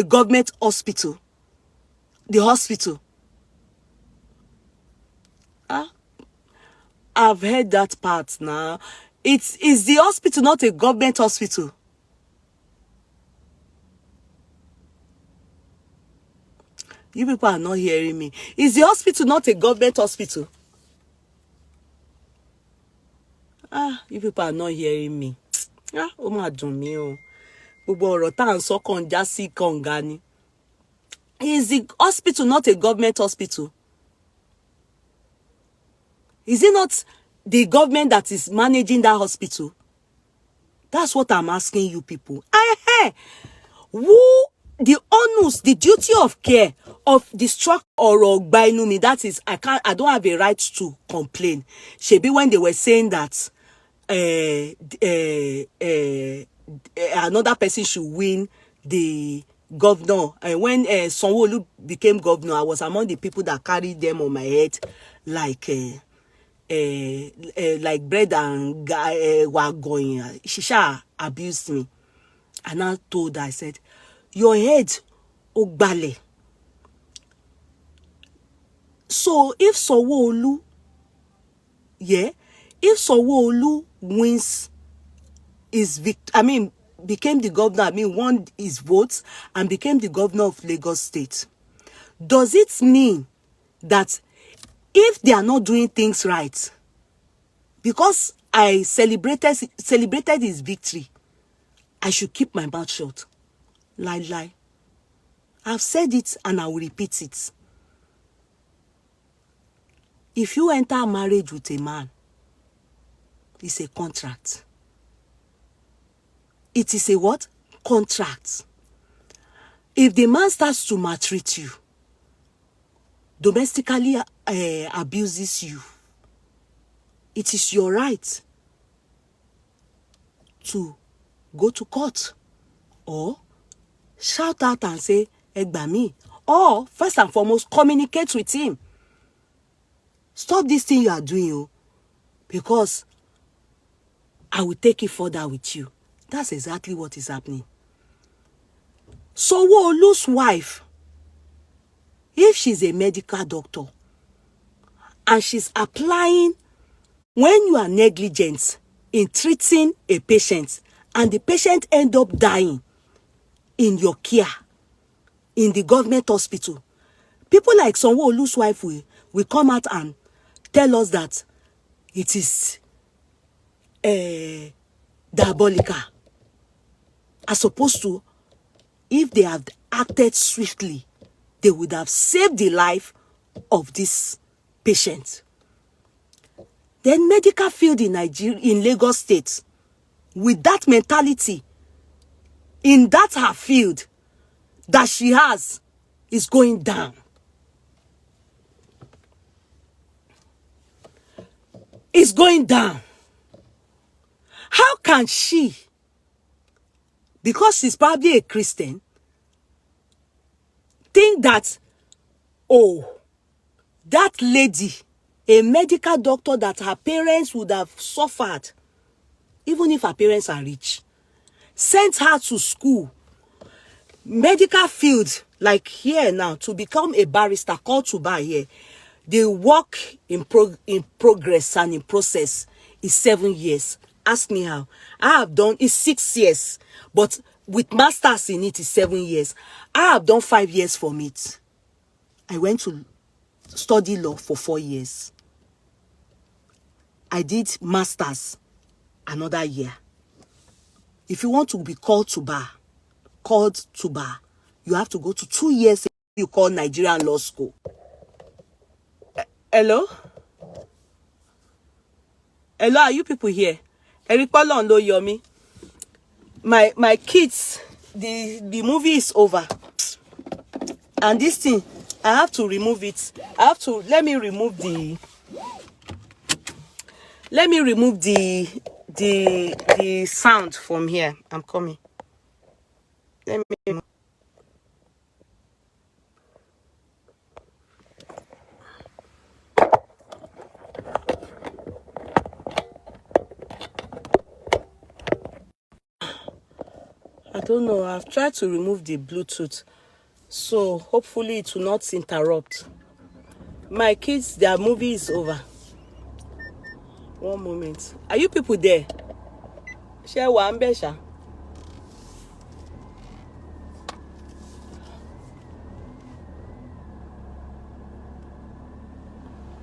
government hospital? The hospital. I've heard that part now. Is the hospital not a government hospital? You people are not hearing me. Is the hospital not a government hospital? You people are not hearing me. Ó mà dùn mí o. Gbogbo ọ̀rọ̀ tá à ń sọ kàn já sí kànga ni. Is the hospital not a government hospital? Is it not the government that is managing that hospital? That's what I'm asking you people. Who the onus, the duty of care of the struck or Ogbainumi, that is, I don't have a right to complain. Shebi, when they were saying that another person should win the governor, and when Sanwo-Olu became governor, I was among the people that carried them on my head like bread and wagon. She abused me. And I told her, I said, your head, Ogbale. So if Sanwo-Olu, if Sanwo-Olu wins became the governor, won his votes and became the governor of Lagos State, does it mean that if they are not doing things right, because I celebrated his victory, I should keep my mouth shut? Lie. I've said it and I will repeat it. If you enter a marriage with a man, it's a contract. It is a what? Contract. If the man starts to maltreat you, domestically abuses you, it is your right to go to court or shout out and say, Egbami, or first and foremost, communicate with him. Stop this thing you are doing, because I will take it further with you. That's exactly what is happening. Sanwo-Olu's wife, if she's a medical doctor and she's applying, when you are negligent in treating a patient and the patient end up dying in your care, in the government hospital, people like Sanwo-Olu's wife will come out and tell us that it is diabolical, as opposed to, if they have acted swiftly, they would have saved the life of this patient. Then medical field in Nigeria, in Lagos State, with that mentality, in that her field that she has, is going down. It's going down. How can she, because she's probably a Christian, think that, that lady, a medical doctor that her parents would have suffered, even if her parents are rich, sent her to school, medical field, like here now, to become a barrister, called to bar here, the work in progress and in process is 7 years. Ask me how. I have done, it's 6 years, but with masters in it is 7 years. I have done 5 years from it. I went to study law for 4 years. I did masters another year. If you want to be called to bar, you have to go to 2 years you call Nigerian law school. Hello? Hello, are you people here? Eripolo Ndo Yomi. My kids, the movie is over. And this thing, I have to remove it. Let me remove the sound from here. I'm coming. Let me. I don't know. I've tried to remove the Bluetooth, so hopefully it will not interrupt. My kids, their movie is over. One moment. Are you people there? Share one besha.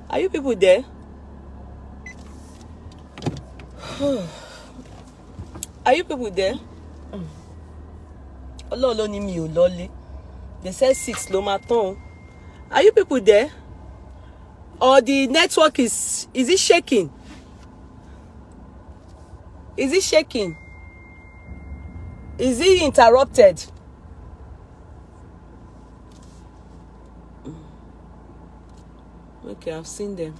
Are you people there? Are you people there? They said 6 lomaton. Are you people there? Or the network is it shaking? Is it shaking? Is it interrupted? Okay, I've seen them.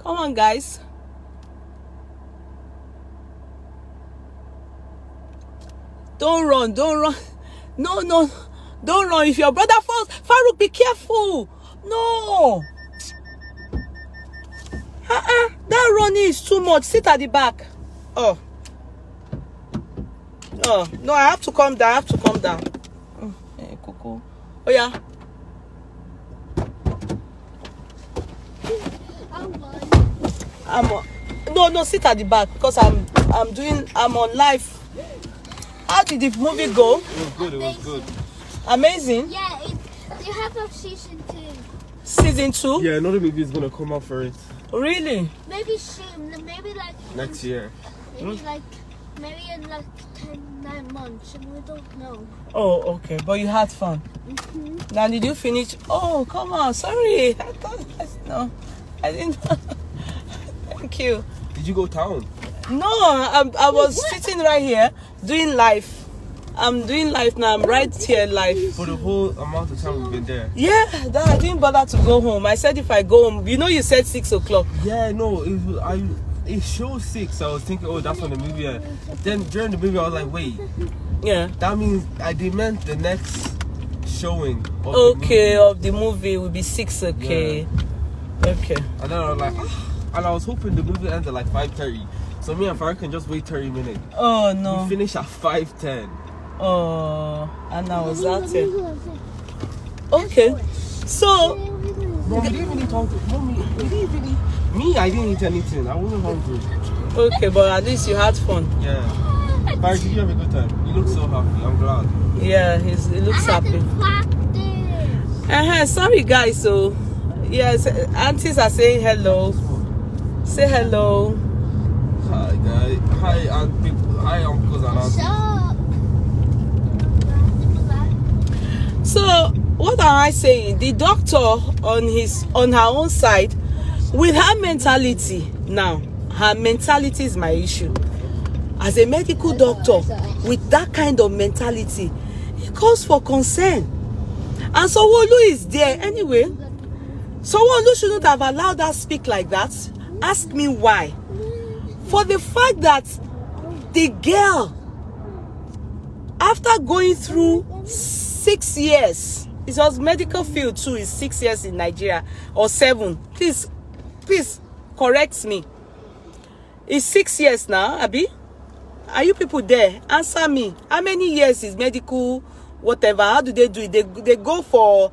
Come on, guys. Don't run. No, don't run. If your brother falls, Farouk, be careful. No. That running is too much. Sit at the back. Oh, no, I have to come down. Hey, Coco. Oh, yeah. No, sit at the back because I'm on live. How did the movie go? It was good. Amazing. Yeah, you have a season 2. Season 2? Yeah, another movie is gonna come out for it. Really? Maybe soon. Maybe like Next year. Maybe in like 9 months, and we don't know. Oh, okay. But you had fun. Now, did you finish? Oh, come on. Sorry. No, I didn't. Thank you. Did you go town? No, I was sitting right here doing live. I'm doing live now. I'm right here live. For the whole amount of time we've been there? Yeah, I didn't bother to go home. I said if I go home, you said 6 o'clock. Yeah, no, it shows 6. So I was thinking, oh, that's when the movie ends. Then during the movie, I was like, wait. Yeah. That means they meant the next showing of the movie will be 6. Okay. Yeah. Okay. And then I was like, and I was hoping the movie ends at like 5:30. So me and Farah can just wait 30 minutes. Oh, no. We finish at 5:10. Oh, and I was at it. Okay. So... No, we didn't really talk to... Me, I didn't eat anything. I wasn't hungry. Okay, but at least you had fun. Yeah. Farah, did you have a good time? You look so happy. I'm glad. Yeah, he looks happy. Sorry, guys. So, yes, aunties are saying hello. Say hello. Hi, guys. Hi, aunt people. Hi, uncles and aunties. So, what am I saying? The doctor on her own side, with her mentality now, her mentality is my issue. As a medical doctor, with that kind of mentality, it calls for concern. And Sanwo-Olu is there anyway. Sanwo-Olu shouldn't have allowed her speak like that. Ask me why. For the fact that the girl, after going through 6 years, it was medical field too, is 6 years in Nigeria, or 7. Please correct me. It's 6 years now, Abi? Are you people there? Answer me. How many years is medical whatever? How do they do it? They go for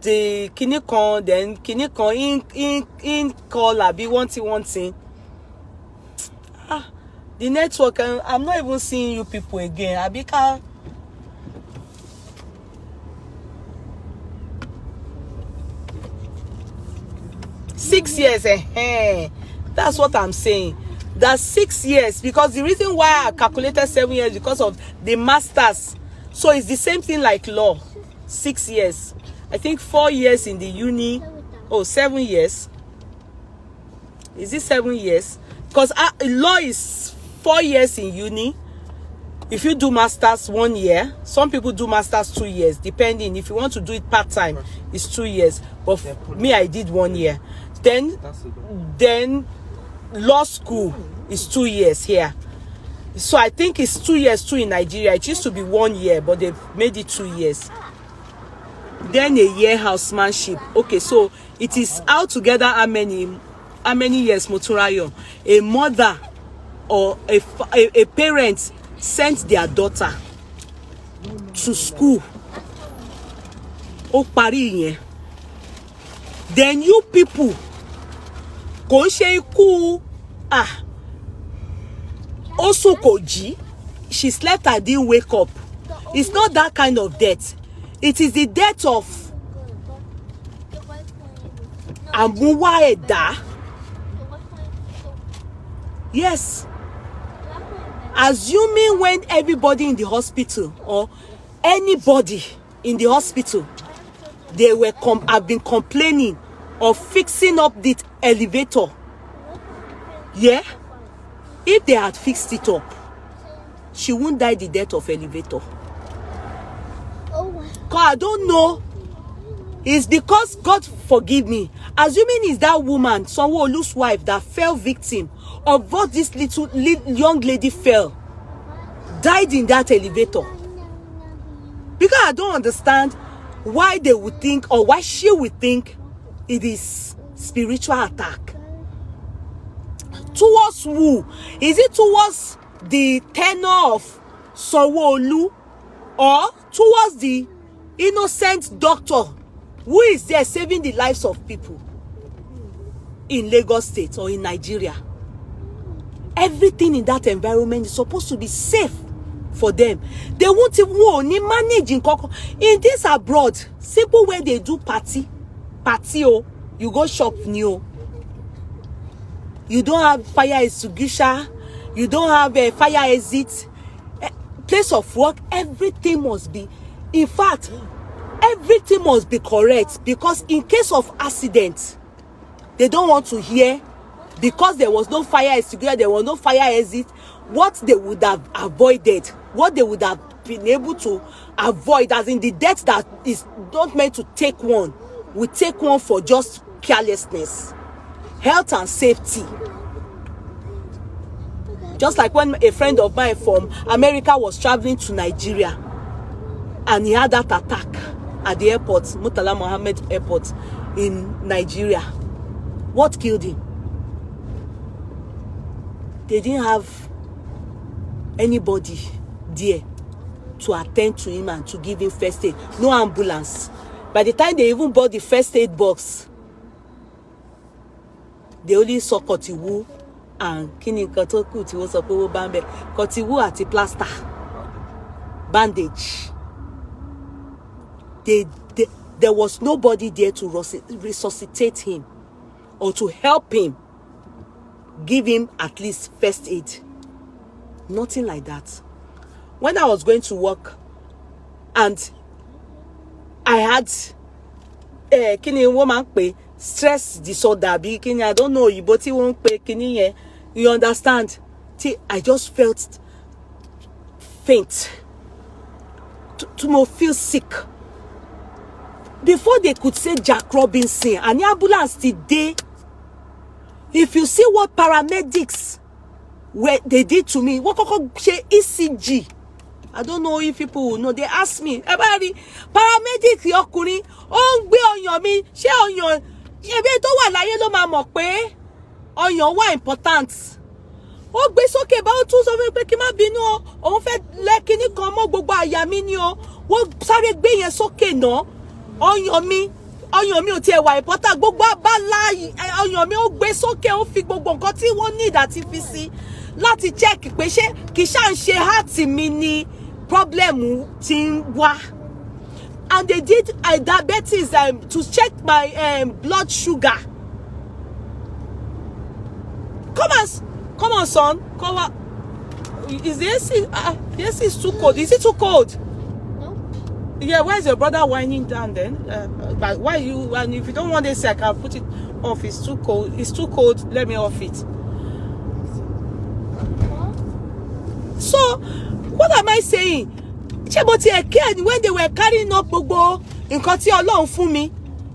the kinikon, then kinikon in call Abi one thing. The network, I'm not even seeing you people again. Abika. 6 years, That's what I'm saying. That's 6 years, because the reason why I calculated 7 years because of the masters. So it's the same thing like law. 6 years. I think 4 years in the uni. Oh, 7 years. Is it 7 years? Because law is 4 years in uni. If you do masters 1 year, some people do masters 2 years, depending. If you want to do it part-time, it's 2 years. But me, I did 1 year. Then law school is 2 years here. So I think it's 2 years too in Nigeria. It used to be 1 year, but they've made it 2 years. Then a year housemanship. Okay, so it is altogether how many years, Moturayo? A mother or a parent sent their daughter to school. Oh, Paris. Then you people go sheku also koji. She slept and didn't wake up. It's not that kind of death. It is the death of Amuwa Eda. Yes. Assuming when everybody in the hospital or anybody in the hospital, they were have been complaining of fixing up the elevator. Yeah? If they had fixed it up, she wouldn't die the death of elevator. Cause I don't know. It's because, God forgive me, assuming it's that woman, Sanwo-Olu's wife, that fell victim of what this little young lady fell, died in that elevator. Because I don't understand why they would think, or why she would think it is spiritual attack. Towards who? Is it towards the tenor of Sanwo-Olu, or towards the innocent doctor who is there saving the lives of people in Lagos State or in Nigeria? Everything in that environment is supposed to be safe for them. They won't even manage in this abroad. Simple way they do party, oh, you go shop new. You don't have fire extinguisher. You don't have a fire exit. Place of work, everything must be. In fact, everything must be correct, because in case of accident, they don't want to hear, because there was no fire extinguisher, there was no fire exit, what they would have avoided, what they would have been able to avoid, as in the death that is not meant to take one, we take one for just carelessness. Health and safety. Just like when a friend of mine from America was traveling to Nigeria, and he had that attack at the airport, Murtala Mohammed Airport in Nigeria. What killed him? They didn't have anybody there to attend to him and to give him first aid. No ambulance. By the time they even bought the first aid box, they only saw Kotiwu and Kini Kotoku Tiwo Sopowo Bambe. Kotiwu ati plaster. Bandage. There was nobody there to resuscitate him or to help him, give him at least first aid. Nothing like that. When I was going to work and I had kini woman pe stress disorder, kini, I don't know, but he won't pay kini, you understand? I just felt faint, to feel sick. Before they could say Jack Robinson, and the ambulance today, if you see what paramedics they did to me, what ECG, I don't know if people will know. They asked me, everybody, paramedic yokuni, on your me, share on your, on your why important. Oh, be okay about two so we pick him up, on fait lekini komo gbogbo aya mi ni o. Wo sáré gbé yẹn sókè no. On mi o ti e wa important gbogbo abala on mi o gbé sókè o fi gbogbo nǹkan tí wọ́n need àti fi sí láti check pé ṣé kì ṣá ń ṣe heart mi ni problem tin wa. And they did diabetes to check my blood sugar. Come on, son. Cover. Is the AC? The AC is too cold. Is it too cold? No. Yeah, why is your brother whining down then? But why you? And if you don't want AC, I can put it off. It's too cold. It's too cold. Let me off it. What? So, what am I saying? When they were carrying up gbogbo nǹkan tí Ọlọ́run fún mi,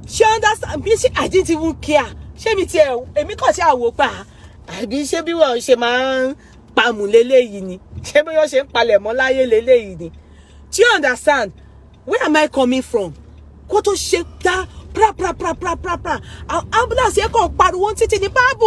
she understand. I didn't even care. Ṣé mi ti èmi kàn ṣe àwò pa. Àbí ṣé bí wọ́n ṣe máa ń pamù leléyìí ni? Ṣé bí wọ́n ṣe ń palẹ̀ mọ́ láyé leléyìí ni? Do you understand? Where am I coming from? Kó tó ṣe dá pra. Ambulance yẹn kàn pariwo títí ní báàbù.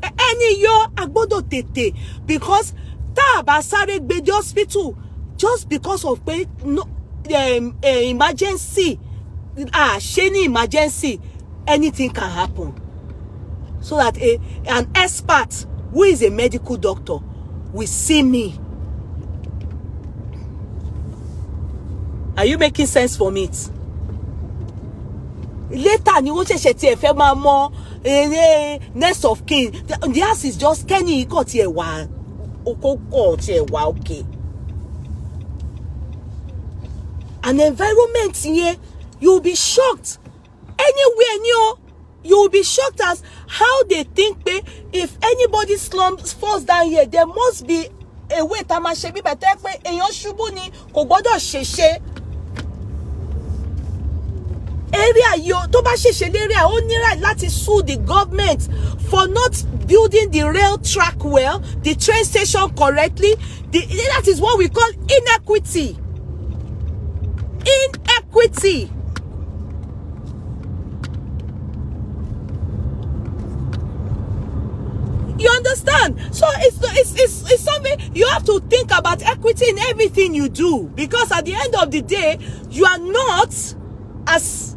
Ẹni yọ agbọ́dọ̀ tètè because tá a bá sáré gbé dé hospital just because of pé no emergency ṣe ní emergency, anything can happen. So that an expert who is a medical doctor will see me. Are you making sense from it? Later ni wọ́n ṣẹ̀ṣẹ̀ tiẹ̀ fẹ́ máa mọ next of kin. The house is just Kenny ikọ̀ tiẹ̀ wá okòkò tiẹ̀ wá okay. An environment here, you'll be shocked. Anywhere near, you'll be shocked as how they think if anybody falls down here, there must be a way tá máa ṣe bí bẹ̀tẹ̀ pé èèyàn ṣubú ni kò gbọ́dọ̀ ṣèṣe. Area yo tó bá ṣèṣe area ó ní right láti sue the government for not building the rail track well, the train station correctly. That is what we call inequity. Inequity. You understand? So it's something you have to think about equity in everything you do, because at the end of the day, you are not, as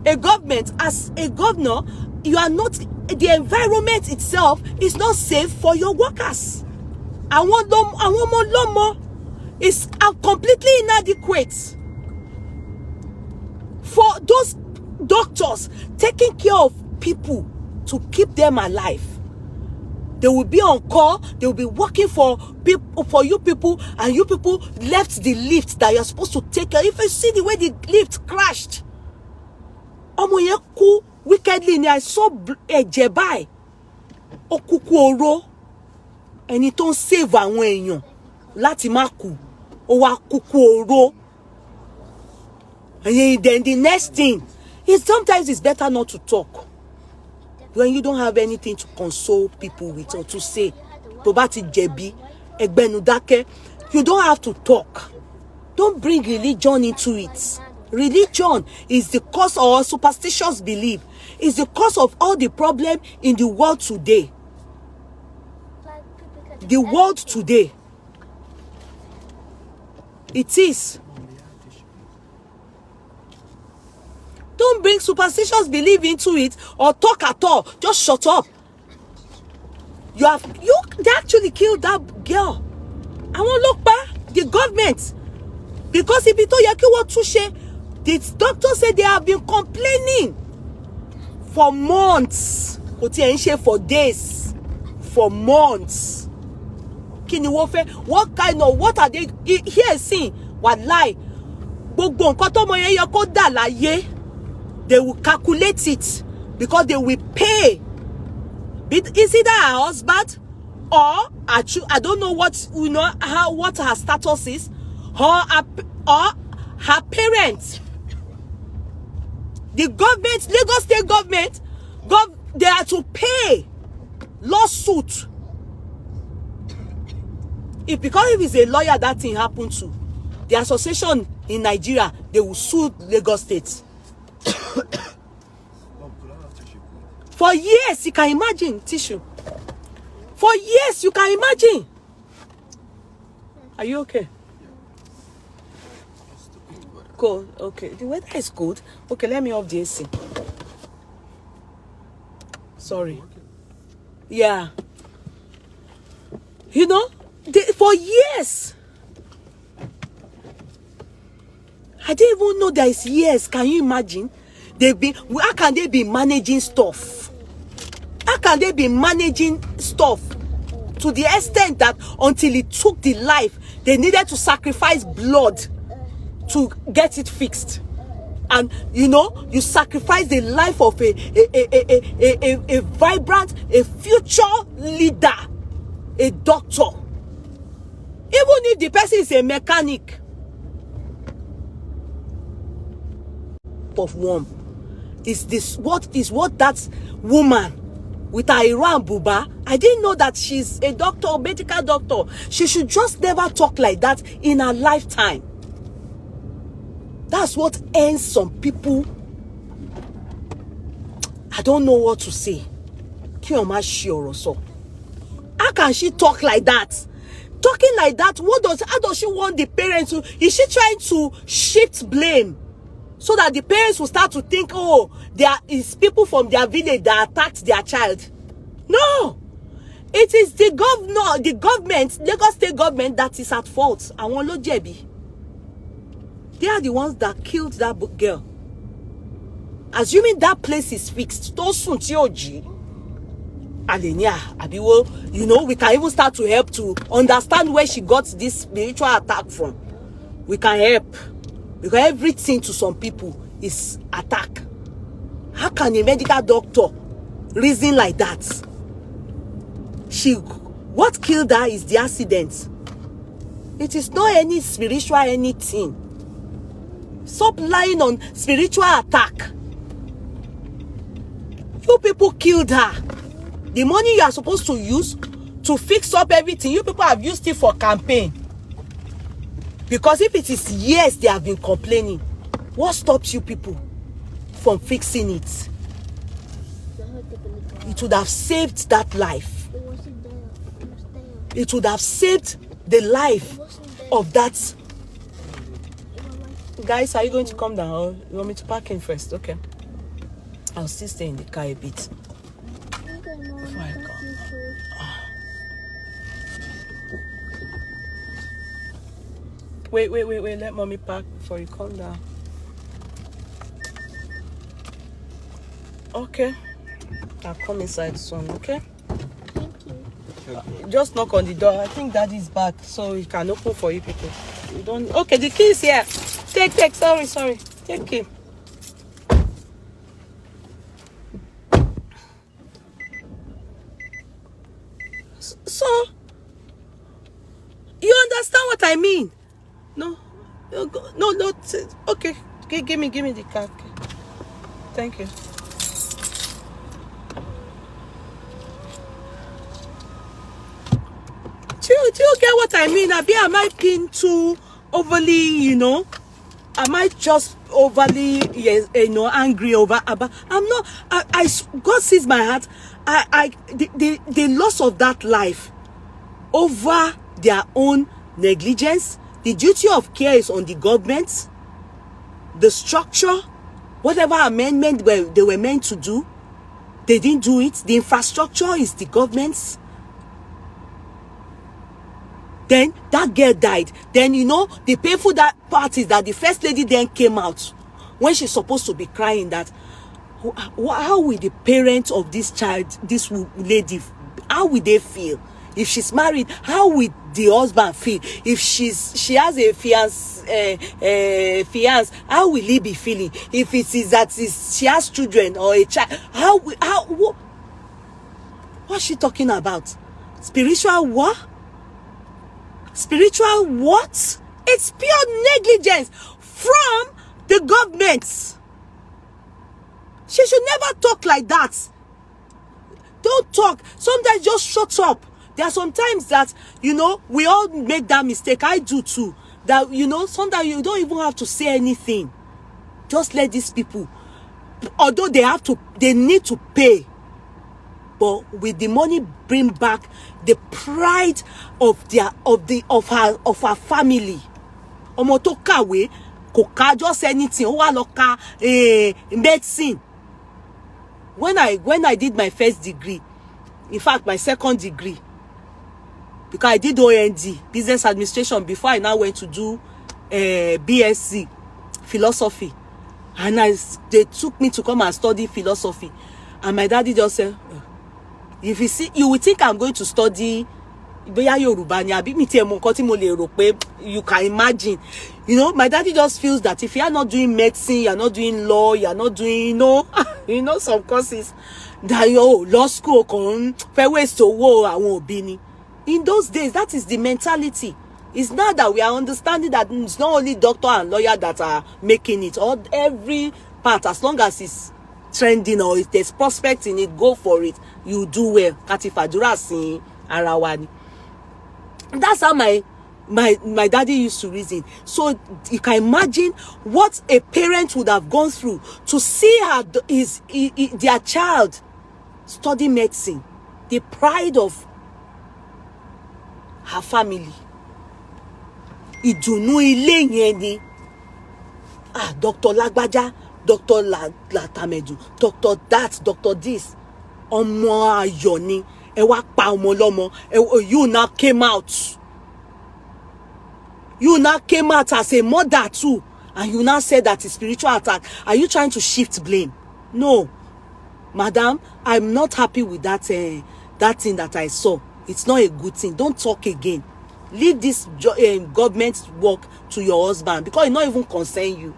a government, as a governor, you are not, the environment itself is not safe for your workers. Àwọn ọmọ lọ́mọ is completely inadequate for those doctors taking care of people to keep them alive. They will be on call. They will be working for people, for you people, and you people left the lift that you're supposed to take care. If you see the way the lift crashed, ọmọ yẹn kú wickedly ni I saw ẹ̀jẹ̀ báyìí. Ó kúkú oró. Ẹni tó ń save àwọn èèyàn láti má kú. Ó wá kúkú oró. And then the next thing is sometimes it's better not to talk when you don't have anything to console people with or to say. Tó bá ti jẹ̀bi, ẹgbẹ́nu dákẹ́. You don't have to talk. Don't bring religion into it. Religion is the cause, or superstitious belief is the cause of all the problem in the world today. The world today. It is. Don't bring superstitious belief into it or talk at all. Just shut up. They actually killed that girl. Àwọn ọlọ́pàá, the government, because ibi tó yẹ kí wọ́n túnṣe, the doctor said they have been complaining for months. Kò tiẹ̀ ń ṣe for days, for months. Kí ni wọ́n fẹ́? What are they here seeing? Wàláì, gbogbo nǹkan tó mọ yẹn yẹ kó dà láyé. They will calculate it because they will pay. Is it her husband or I don't know what what her status is, or her parents. The government, Lagos State government, they are to pay lawsuit. Because if it's a lawyer that thing happened to, the association in Nigeria, they will sue Lagos State. For years, you can imagine tissue. For years, you can imagine. Are you okay? Cool. Okay. The weather is good. Okay, let me off the AC. Sorry. Yeah. You know, for years. I didn't even know there is years. Can you imagine? How can they be managing stuff? How can they be managing stuff to the extent that until it took the life, they needed to sacrifice blood to get it fixed? And you know, you sacrifice the life of a vibrant, a future leader, a doctor. Even if the person is a mechanic of worm, is what that woman with her Iran buba, I didn't know that she's a doctor, a medical doctor. She should just never talk like that in her lifetime. That's what ends some people. I don't know what to say. How can she talk like that? Talking like that, how does she want the parents to? Is she trying to shift blame so that the parents will start to think, oh, there is people from their village that attacked their child? No, it is the government, Lagos State government, that is at fault. Àwọn ló jẹ̀bi. They are the ones that killed that girl. Assuming that place is fixed, you know, we can even start to help to understand where she got this spiritual attack from. We can help, because everything to some people is attack. How can a medical doctor reason like that? What killed her is the accident. It is not any spiritual anything. Stop lying on spiritual attack. You people killed her. The money you are supposed to use to fix up everything, you people have used it for campaign. Because if it is years they have been complaining, what stops you people from fixing it? It would have saved that life. It would have saved the life of that. Guys, are you going to come down, or you want me to park in first? Okay. I'll still stay in the car a bit. Oh my God. Wait. Let mommy park before you come down. Okay. I'll come inside soon, okay? Thank you. Just knock on the door. I think daddy's back, so he can open for you people. You don't. Okay, the key is here. Take. Sorry. Take it. So, you understand what I mean? No. Okay, give me the card. Okay. Thank you. Do you get what I mean? Am I being too overly, you know? Am I just overly, angry over Abba? I'm not. God sees my heart. The loss of that life over their own negligence. The duty of care is on the government. The structure, whatever amendment they were meant to do, they didn't do it. The infrastructure is the government's. Then that girl died. Then, you know, the painful part is that the first lady then came out when she's supposed to be crying that, how will the parents of this child, this lady, how will they feel? If she's married, how will the husband feel? If she has a fiance, how will he be feeling? If it is that she has children or a child, what's she talking about? Spiritual what? Spiritual what? It's pure negligence from the government. She should never talk like that. Don't talk. Sometimes just shut up. There are sometimes that, you know, we all make that mistake. I do too. That, you know, sometimes you don't even have to say anything. Just let these people, although they need to pay, but with the money, bring back the pride of her family. Ọmọ tó kàwé kò ká just anything. Ó wá lọ ká medicine. When I did my first degree, in fact my second degree, because I did OND, business administration, before I now went to do BSc philosophy. And they took me to come and study philosophy. And my daddy just said, if you see, you will think I'm going to study Yoruba. You can imagine. You know, my daddy just feels that if you are not doing medicine, you are not doing law, you are not doing, some courses, that law school, fair ways to war, I won't be. In those days, that is the mentality. It's not that we are understanding that it's not only doctor and lawyer that are making it, or every part, as long as it's trending or if there's prospect in it, go for it. You do well. Katifadura sin arawani. That's how my daddy used to reason. So you can imagine what a parent would have gone through to see their child study medicine. The pride of her family. Ìdùnnú ilé yẹn ni. Dr. Lagbaja, Dr. Latamedu, Dr. that, Dr. this. Ọmọ ayọ̀ ni. Ẹ wá pa ọmọ lọ́mọ. You now came out. You now came out as a mother too. And you now said that it's spiritual attack. Are you trying to shift blame? No. Madam, I'm not happy with that thing that I saw. It's not a good thing. Don't talk again. Leave this government work to your husband, because it not even concern you.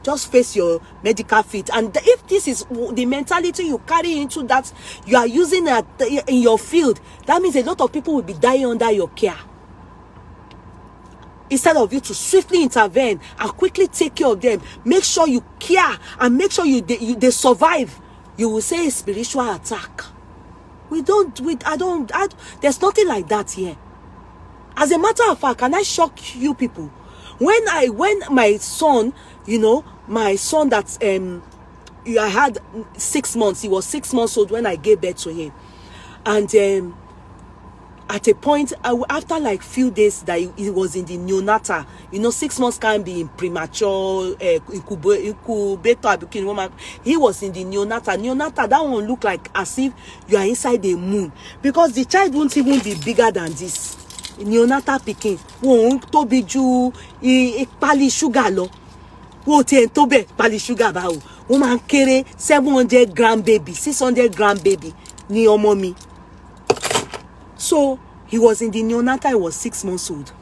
Just face your medical fit. And if this is the mentality you carry into that you are using in your field, that means a lot of people will be dying under your care. Instead of you to swiftly intervene and quickly take care of them, make sure you care and make sure they survive. You will say a spiritual attack. There's nothing like that here. As a matter of fact, can I shock you people? When my son, my son that I had 6 months, he was 6 months old when I gave birth to him. And at a point, after like few days that he was in the neonatal, 6 months can't be in premature incubator. He was in the neonatal. Neonatal, that one look like as if you are inside the moon, because the child won't even be bigger than this. Neonatal pikin won't to be ju pali sugar lo. Wo ti en to be pali sugar ba o. Wo man kere 700-gram baby, 600-gram baby ni omo mi. So he was in the neonatal. He was 6 months old.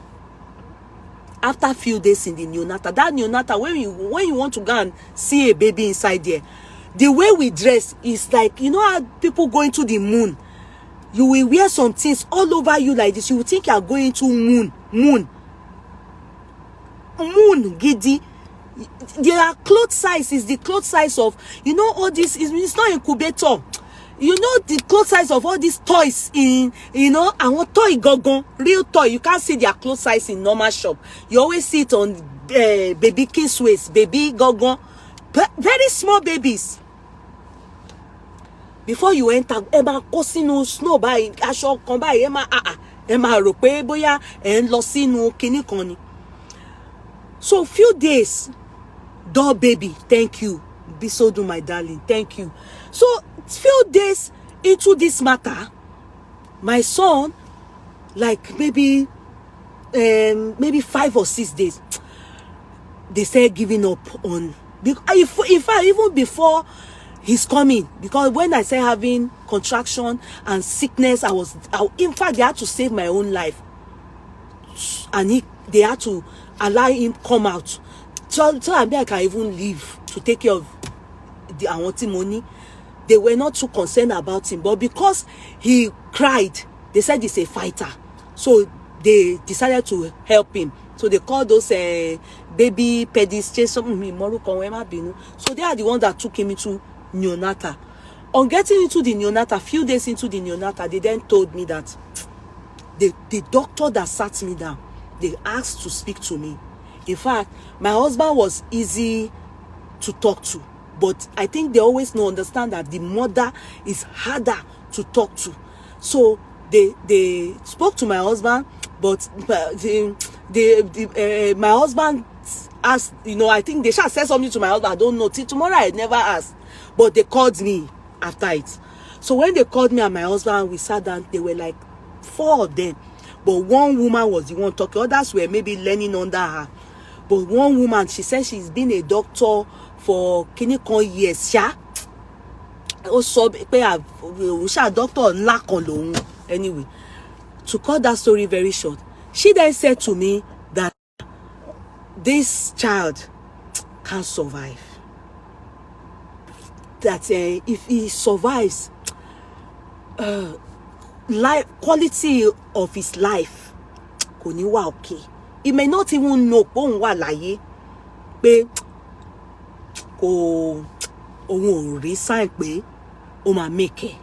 After a few days in the neonatal, that neonatal, when you want to go and see a baby inside there, the way we dress is like, how people going to the moon. You will wear some things all over you like this. You will think you are going to moon, giddy. Their clothes size is the clothes size of, all this it's not incubator. The clothes size of all these toys in, and what toy gogon, real toy. You can't see their clothes size in normal shop. You always see it on baby kids waist, baby gogon, very small babies. Before you enter, Emma Cosino snow by Asho come by Emma Rope boya and Losino Kini Koni. So few days, door baby, thank you. Be so do my darling, thank you. So few days into this matter, my son, like maybe 5 or 6 days, they started giving up on. In fact, even before he's coming, because when I started having contraction and sickness, in fact, they had to save my own life, and they had to allow him come out. So I can even leave to take care of the wanting money. They were not too concerned about him, but because he cried, they said he's a fighter, so they decided to help him. So they called those baby pedis. So they are the ones that took him into neonatal. On getting into the neonatal, a few days into the neonatal, they then told me that the doctor that sat me down, they asked to speak to me. In fact, my husband was easy to talk to, but I think they always understand that the mother is harder to talk to. So they spoke to my husband, but my husband asked, I think they should say something to my husband. I don't know. Till tomorrow, I never asked. But they called me after it. So when they called me and my husband, we sat down. They were like 4 of them. But one woman was the one talking. Others were maybe learning under her. But one woman, she said she's been a doctor for kinikan years sha. Ó sọ pé òṣà doctor ńlá kan lòun. Anyway, to cut that story very short, she then said to me that this child can't survive. That if he survives, life quality of his life kò ní wà okay. He may not even know pé òun wà láyé, pé kò òun ò rí sign pé ó máa make it.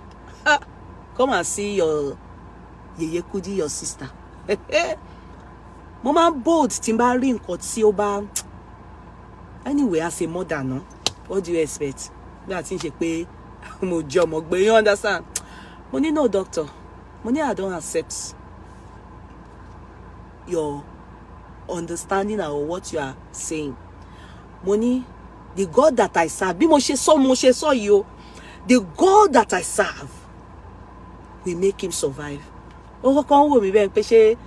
Come and see your Yeye Kudi, your sister. Mo máa bold tí n bá rí nǹkan tí ó bá. Anyway, as a mother, no, what do you expect? That thing she pay mo job mo gbe, you understand? Money no doctor. Money I don't accept your understanding of what you are saying. Money, the God that I serve, bí mo ṣe sọ you, the God that I serve will make him survive. Oh, kan wo mi be pe ṣe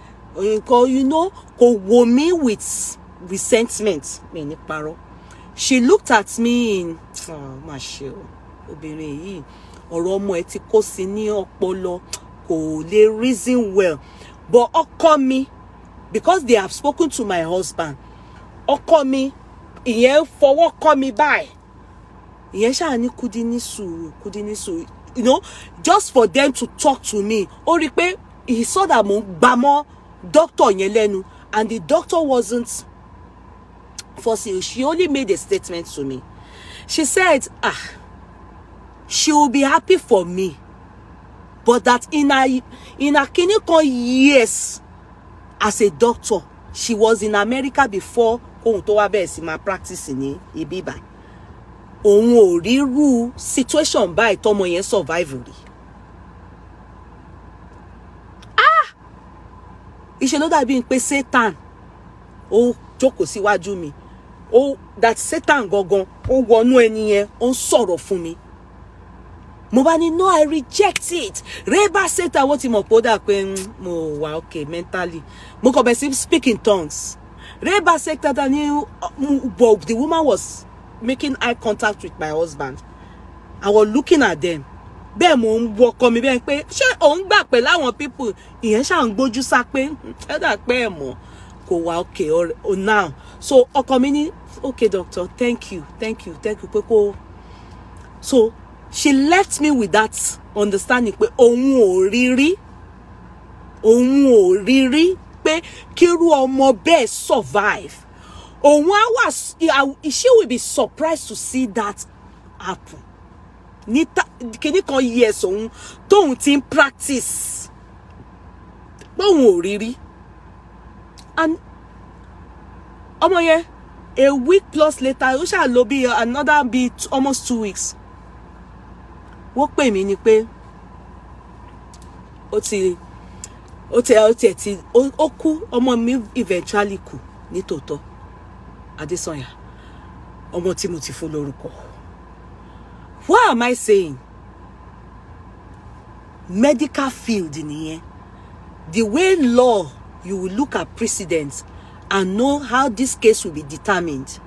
you know, kò wo mi with resentment, me ní parọ́. She looked at me in ma ṣe o obìnrin yìí ọ̀rọ̀ ọmọ ẹ̀ ti kó sí ní ọpọlọ, kò lè reason well. But ọkọ mi, because they have spoken to my husband, ọkọ mi ìyẹn fọwọ́ kọ́ mi báyìí, ìyẹn ṣáà ní Kudi ní sùúrù, you know, just for them to talk to me. Ó rí pé he saw that mo gbà mọ́ doctor yẹn lẹ́nu, and the doctor wasn't forcing. She only made a statement to me. She said, she will be happy for me, but that in a clinical years as a doctor, she was in America before ohun tó wá bẹ́ẹ̀ sí máa practice ní ibi báyìí. Òun ò rí irú situation báyìí tọ́mọ yẹn survive rí. Ìṣe ló dàbí pé Satan ó jókòó síwájú mi. That Satan gangan ó wọnú ẹni yẹn, ó ń sọ̀rọ̀ fún mi. Mo bá ní no, I reject it. Reba Satan wọ́n ti mọ̀ pé ó dà pé mo wà okay mentally. Mo kàn bẹ̀ sí speak in tongues. Reba Satan but the woman was making eye contact with my husband. I was looking at them. Bẹ́ẹ̀ mo ń wọkọ mi bẹ́ẹ̀ pé ṣé òun gbà pé láwọn people ìyẹn ṣáà ń gbójú sá pé ẹ dà pé ẹ mọ̀ kò wá okay or now. So ọkọ mi ní okay doctor, thank you pé kò. So she left me with that understanding pé òun ò rí pé kírú ọmọ bẹ́ẹ̀ survive. She will be surprised to see that happen. Kini kan years òun tóun ti ń practice. Òun ò rí. And ọmọ yẹn, a week plus later, ó ṣáà lò bí another almost 2 weeks. Wọ́n pè mí ní pé ó kú, ọmọ mi eventually kú ní tòótọ́. Adesanya, ọmọ tí mo ti fún lórúkọ. What am I saying? Medical field nìyẹn. The way law, you will look at precedents and know how this case will be determined.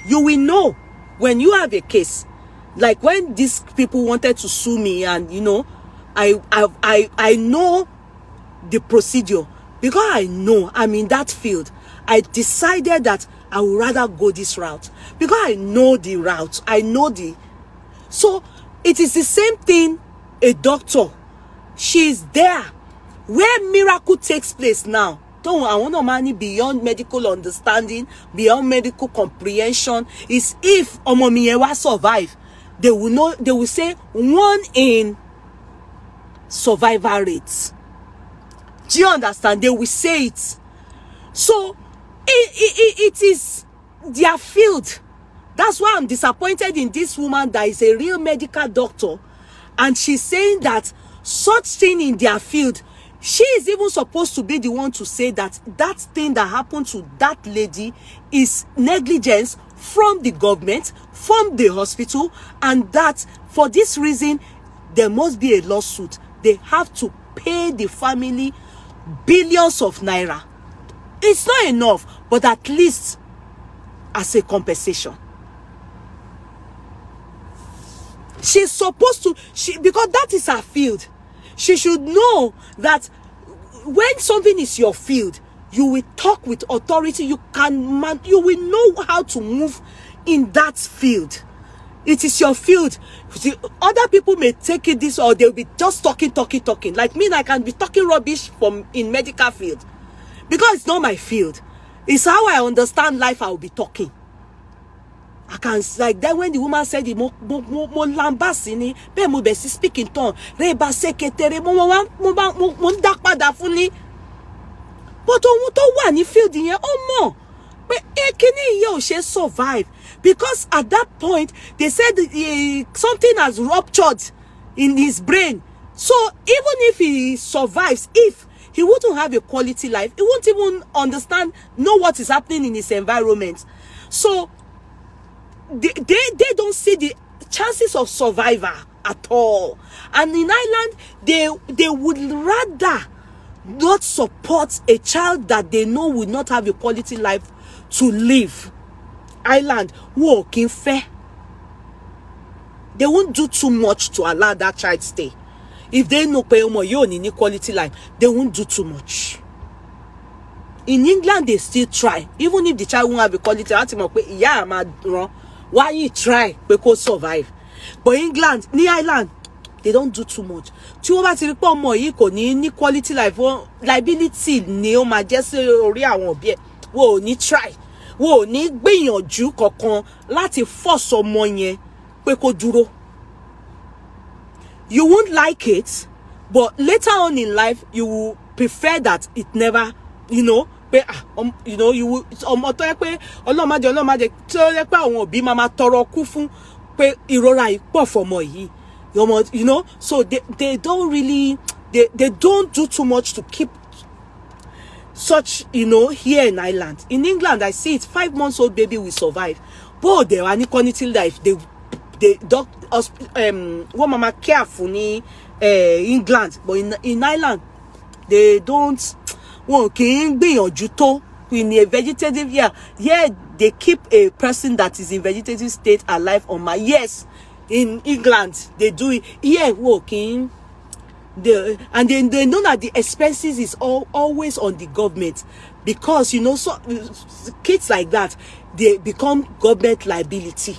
You will know when you have a case. Like when these people wanted to sue me, and you know, I know the procedure because I know I'm in that field. I decided that I would rather go this route because I know the route. So it is the same thing. A doctor, she is there where miracle takes place now. Don't I want no money beyond medical understanding, beyond medical comprehension. Is if Omomiyewa survive, they will know. They will say 1 in survival rates. Do you understand? They will say it. So it is their field. That's why I'm disappointed in this woman that is a real medical doctor, and she's saying that such thing in their field. She is even supposed to be the one to say that that thing that happened to that lady is negligence from the government, from the hospital, and that for this reason there must be a lawsuit. They have to pay the family billions of naira. It's not enough, but at least as a compensation. She's supposed to, because that is her field. She should know that when something is your field, you will talk with authority. You will know how to move in that field. It is your field. See, other people may take it this, or they'll be just talking. Like me, I can be talking rubbish in medical field, because it's not my field. It's how I understand life. I will be talking. I can, like that when the woman said the mo lambasini, be mo be speak in tongue, reba sekete, mo dak pada funi. But ohun tó wà ní field yẹn, ó mọ̀ pé ekini yẹn ò ṣe survive, because at that point they said something has ruptured in his brain. So even if he survives, if he wouldn't have a quality life, he won't even know what is happening in his environment. So they don't see the chances of survival at all. And in Ireland, they would rather not support a child that they know will not have a quality life to live. Ireland, walking fair. They won't do too much to allow that child stay. If they know you need quality life, they won't do too much. In England, they still try. Even if the child won't have a quality life, why you try? Because survive. But England, ni Ireland, they don't do too much. Tí wọ́n bá ti rí pé ọmọ yìí kò ní quality life, liability ni ó máa jẹ́ sí orí àwọn òbí ẹ̀. Wọ́n ò ní try. Wọ́n ò ní gbìyànjú kankan láti force ọmọ yẹn pé kó dúró. You won't like it, but later on in life, you will prefer that it never, you will ọmọ tó yẹ pé ọlọ́mọdé tó yẹ pé àwọn òbí máa tọrọ kú fún pé ìrora yìí pọ̀ fọmọ yìí. So they don't really, they don't do too much to keep such, here in Ireland. In England, I see it, 5 months old baby will survive. But they are any quality life. What mama careful in England, but in Ireland, they don't. One can be on juto in a vegetative year. Yeah, they keep a person that is in vegetative state alive on my. Yes, in England they do it. Yeah, working. And then they know that the expenses is always on the government, because so kids like that, they become government liability.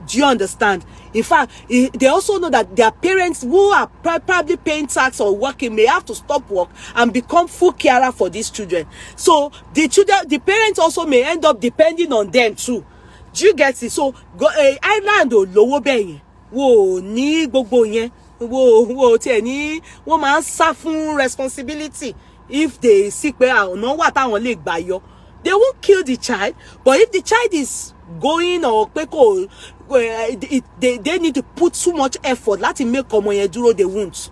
Do you understand? In fact, they also know that their parents who are probably paying tax or working may have to stop work and become full carer for these children. So the parents also may end up depending on them too. Do you get it? So Ireland or lowo beyin, wo ni gbogbo yen, wo ti eni, wọ́n máa ń sá fún responsibility. If they sick pe àwọn wa táwọn lè gbà yọ, they won't kill the child. But if the child is going or they need to put too much effort láti make ọmọ yẹn dúró, they won't.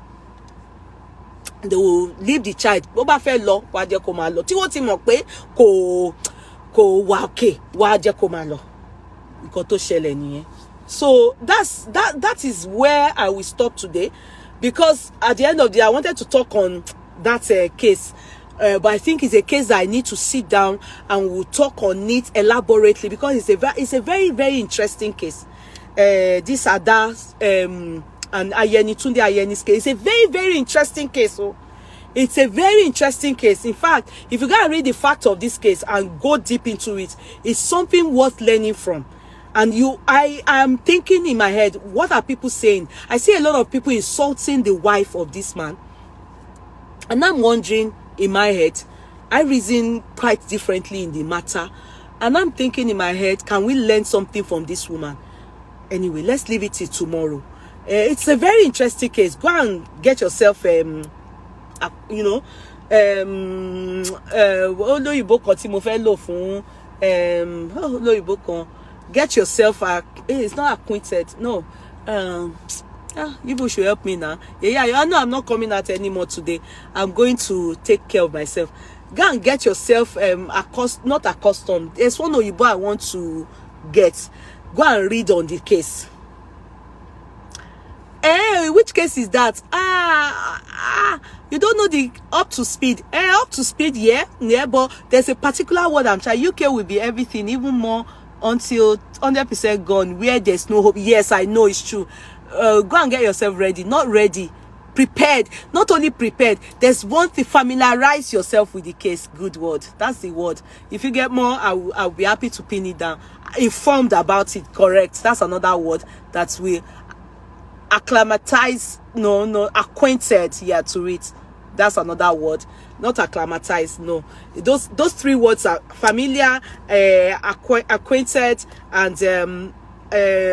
They will leave the child. Bó bá fẹ́ lọ, wá jẹ́ kó máa lọ. Tí wọ́n ti mọ̀ pé kò wà okay, wá jẹ́ kó máa lọ. Nǹkan tó ṣẹlẹ̀ nìyẹn. So that is where I will stop today, because at the end of the day, I wanted to talk on that case. But I think it's a case that I need to sit down and we'll talk on it elaborately, because it's a very, very interesting case. This Ada and Ayeni, Tunde Ayeni's case, it's a very, very interesting case. So it's a very interesting case. In fact, if you gotta read the facts of this case and go deep into it, it's something worth learning from. And I am thinking in my head, what are people saying? I see a lot of people insulting the wife of this man, and I'm wondering, in my head, I reason quite differently in the matter, and I'm thinking in my head, can we learn something from this woman? Anyway, let's leave it till tomorrow. It's a very interesting case. Go and get yourself get yourself it's not acquainted, no. You should help me now. Yeah, I know I'm not coming out anymore today. I'm going to take care of myself. Go and get yourself not accustomed. There's one Oyibo I want to get. Go and read on the case. Which case is that? You don't know the up to speed. Up to speed, yeah, but there's a particular word I'm trying. UK will be everything, even more, until 100% gone, where there's no hope. Yes, I know it's true. go and get yourself ready. Not ready, prepared. Not only prepared, there's one thing: familiarize yourself with the case. Good word. That's the word. If you get more, I'll be happy to pin it down. Informed about it. Correct. That's another word that we acclimatize. No, acquainted. Yeah, to it. That's another word. Not acclimatize. No, those three words are familiar, acquainted, and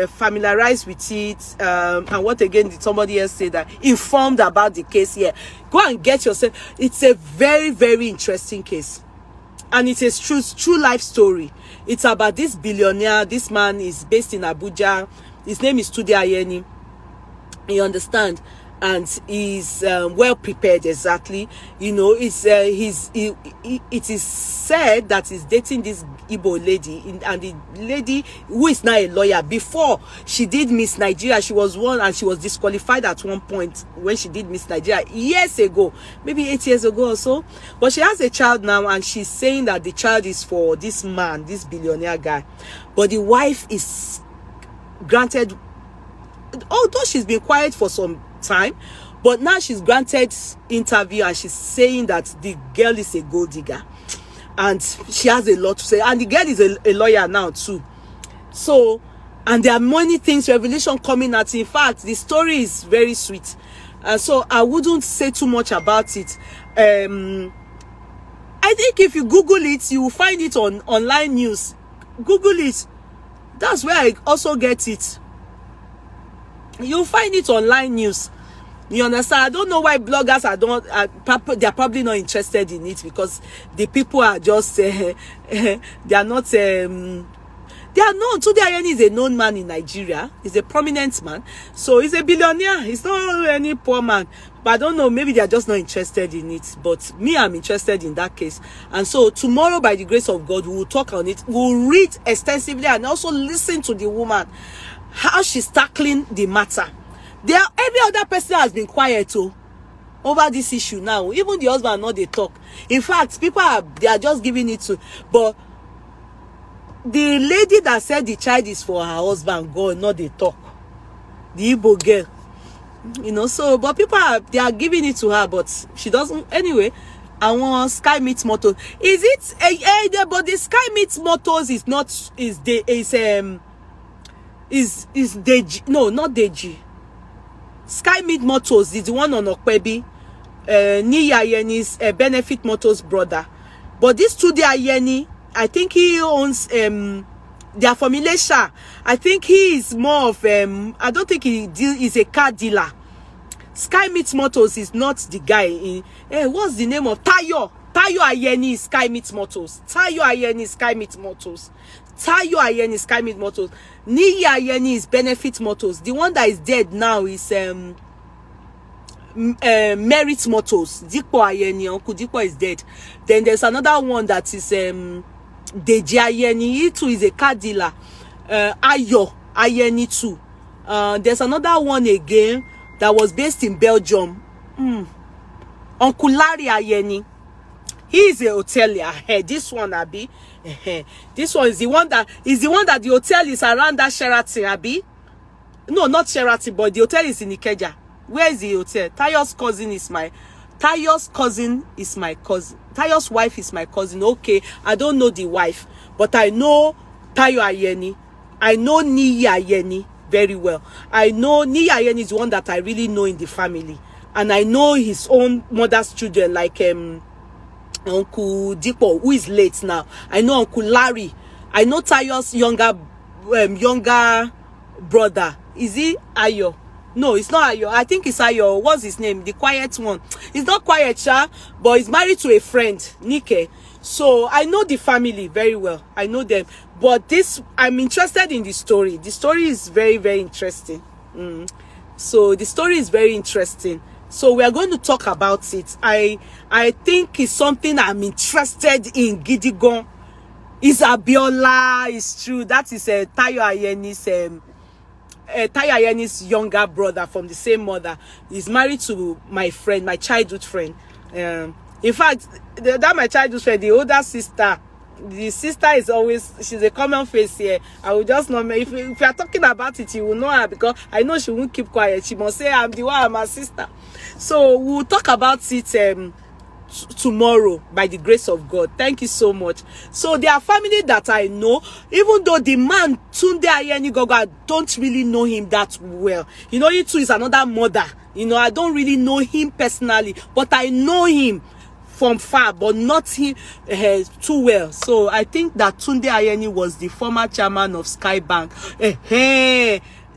familiarized with it. And what again did somebody else say? That informed about the case. Here, go and get yourself. It's a very, very interesting case, and it's a true life story. It's about this billionaire. This man is based in Abuja. His name is Tunde Ayeni. You understand? And he's well prepared. Exactly. You know, it is said that he's dating this Igbo lady, and the lady who is now a lawyer. Before she did Miss Nigeria, she was one, and she was disqualified at one point when she did Miss Nigeria years ago, maybe 8 years ago or so. But she has a child now, and she's saying that the child is for this man, this billionaire guy. But the wife is granted, although she's been quiet for some time, but now she's granted interview, and she's saying that the girl is a gold digger, and she has a lot to say, and the girl is a lawyer now too. So, and there are many things, revelation coming out. In fact, the story is very sweet, so I wouldn't say too much about it. I think if you Google it, you will find it on online news. Google it. That's where I also get it. You'll find it online news. You understand? I don't know why bloggers they're probably not interested in it, because the people are just they are not known. Tunde Ayeni is a known man in Nigeria. He's a prominent man, so he's a billionaire. He's not any poor man. But I don't know, maybe they are just not interested in it. But me, I'm interested in that case. And so tomorrow, by the grace of God, we will talk on it. We'll read extensively and also listen to the woman, how she's tackling the matter. Every other person has been quiet over this issue now. Even the husband, not they talk. In fact, they are just giving it to. But the lady that said the child is for her husband, God, not they talk. The Igbo girl, you know. So, but they are giving it to her, but she doesn't. Anyway, I want Sky Meets Motors. Is it? But the Sky Meets Motors is not. Is Deji? No, not Deji. Sky Meets Motors is the one on Okpebi. Niyi Ayeni's Benefit Motors brother. But this Tunde Ayeni, I think he owns they are from Ilesha. I think he is more of I don't think he's a car dealer. Sky Meets Motors is not the guy. What's the name of Tayo Ayeni is Sky Meets Motors. Tayo Ayeni is Sky Meets Motors. Tayo Ayeni is Sky Meets Motors. Niyi Ayeni is Benefit Motors. The one that is dead now is Merit Motors. Dipo Ayeni, Uncle Dipo is dead. Then there's another one that is Deji Ayeni. He too is a car dealer. Ayo Ayeni too. There's another one again that was based in Belgium. Uncle Larry Ayeni. He is a hotelier. This one, Abi. This one is the one that the hotel is around that Sheraton, Abi. No, not Sheraton, but the hotel is in Ikeja. Where is the hotel? Tayo's cousin is my cousin. Tayo's wife is my cousin. Okay, I don't know the wife, but I know Tayo Ayeni. I know Niyi Ayeni very well. I know Niyi Ayeni is the one that I really know in the family, and I know his own mother's children, like Uncle Dipo, who is late now. I know Uncle Larry. I know Tayo's younger brother. Is he Ayo? No, it's not Ayo. I think it's Ayo. What's his name? The quiet one. He's not quiet, but he's married to a friend, Nike. So I know the family very well. I know them. But I'm interested in the story. The story is very, very interesting. So the story is very interesting. So we are going to talk about it. I think it's something I'm interested in. Gidigon is Abiola. It's true. That is Tayo Ayeni's younger brother from the same mother. He's married to my childhood friend. In fact, that my childhood friend, the older sister the sister is always, she's a common face here. I will just not, if you are talking about it, you will know her, because I know she won't keep quiet. She must say, I'm the one, I'm her sister. So we'll talk about it tomorrow by the grace of God. Thank you so much. So there are family that I know, even though the man Tunde Ayeni Gogo, I don't really know him that well. You know, he too is another mother. You know, I don't really know him personally, but I know him from far, but not him too well. So I think that Tunde Ayeni was the former chairman of Skybank.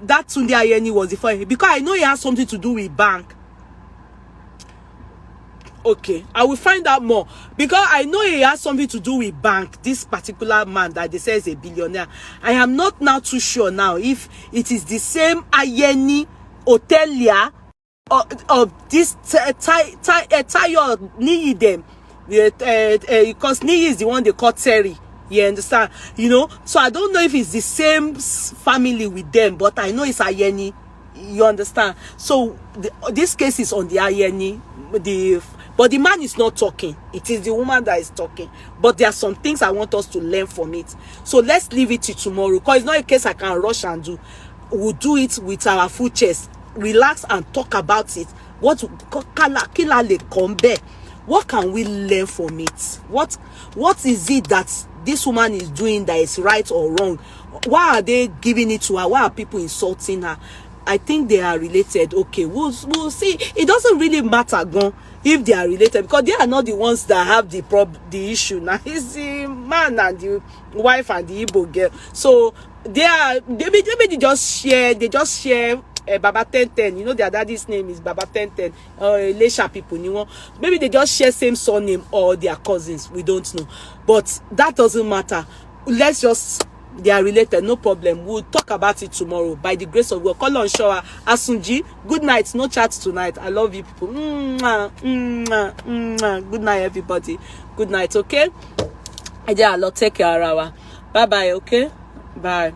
That Tunde Ayeni was the former, because I know he has something to do with bank. Okay, I will find out more, because I know he has something to do with bank, this particular man that they say is a billionaire. I am not now too sure now if it is the same Ayeni hotelier of this Tayo Niyi them, because Niyi is the one they call Terry. You understand? You know, so I don't know if it's the same family with them, but I know it's Ayeni. You understand? So this case is on the Ayeni, but the man is not talking. It is the woman that is talking. But there are some things I want us to learn from it. So let's leave it to tomorrow, because it's not a case I can rush and do. We'll do it with our full chest. Relax and talk about it. What can we learn from it? What is it that this woman is doing that is right or wrong? Why are they giving it to her? Why are people insulting her? I think they are related. Okay, we'll see. It doesn't really matter, gone, if they are related, because they are not the ones that have the issue. Now it's the man and the wife and the Igbo girl. So maybe they just share Baba 1010. You know, their daddy's name is Baba 1010. Lesha people, you know. Maybe they just share same surname, or their cousins. We don't know. But that doesn't matter. Let's just, they are related, no problem. We'll talk about it tomorrow by the grace of God. Call on Showa Asunji. Good night. No chat tonight. I love you people. Good night, everybody. Good night. Okay. I did a lot. Take care. Bye bye. Okay. Bye.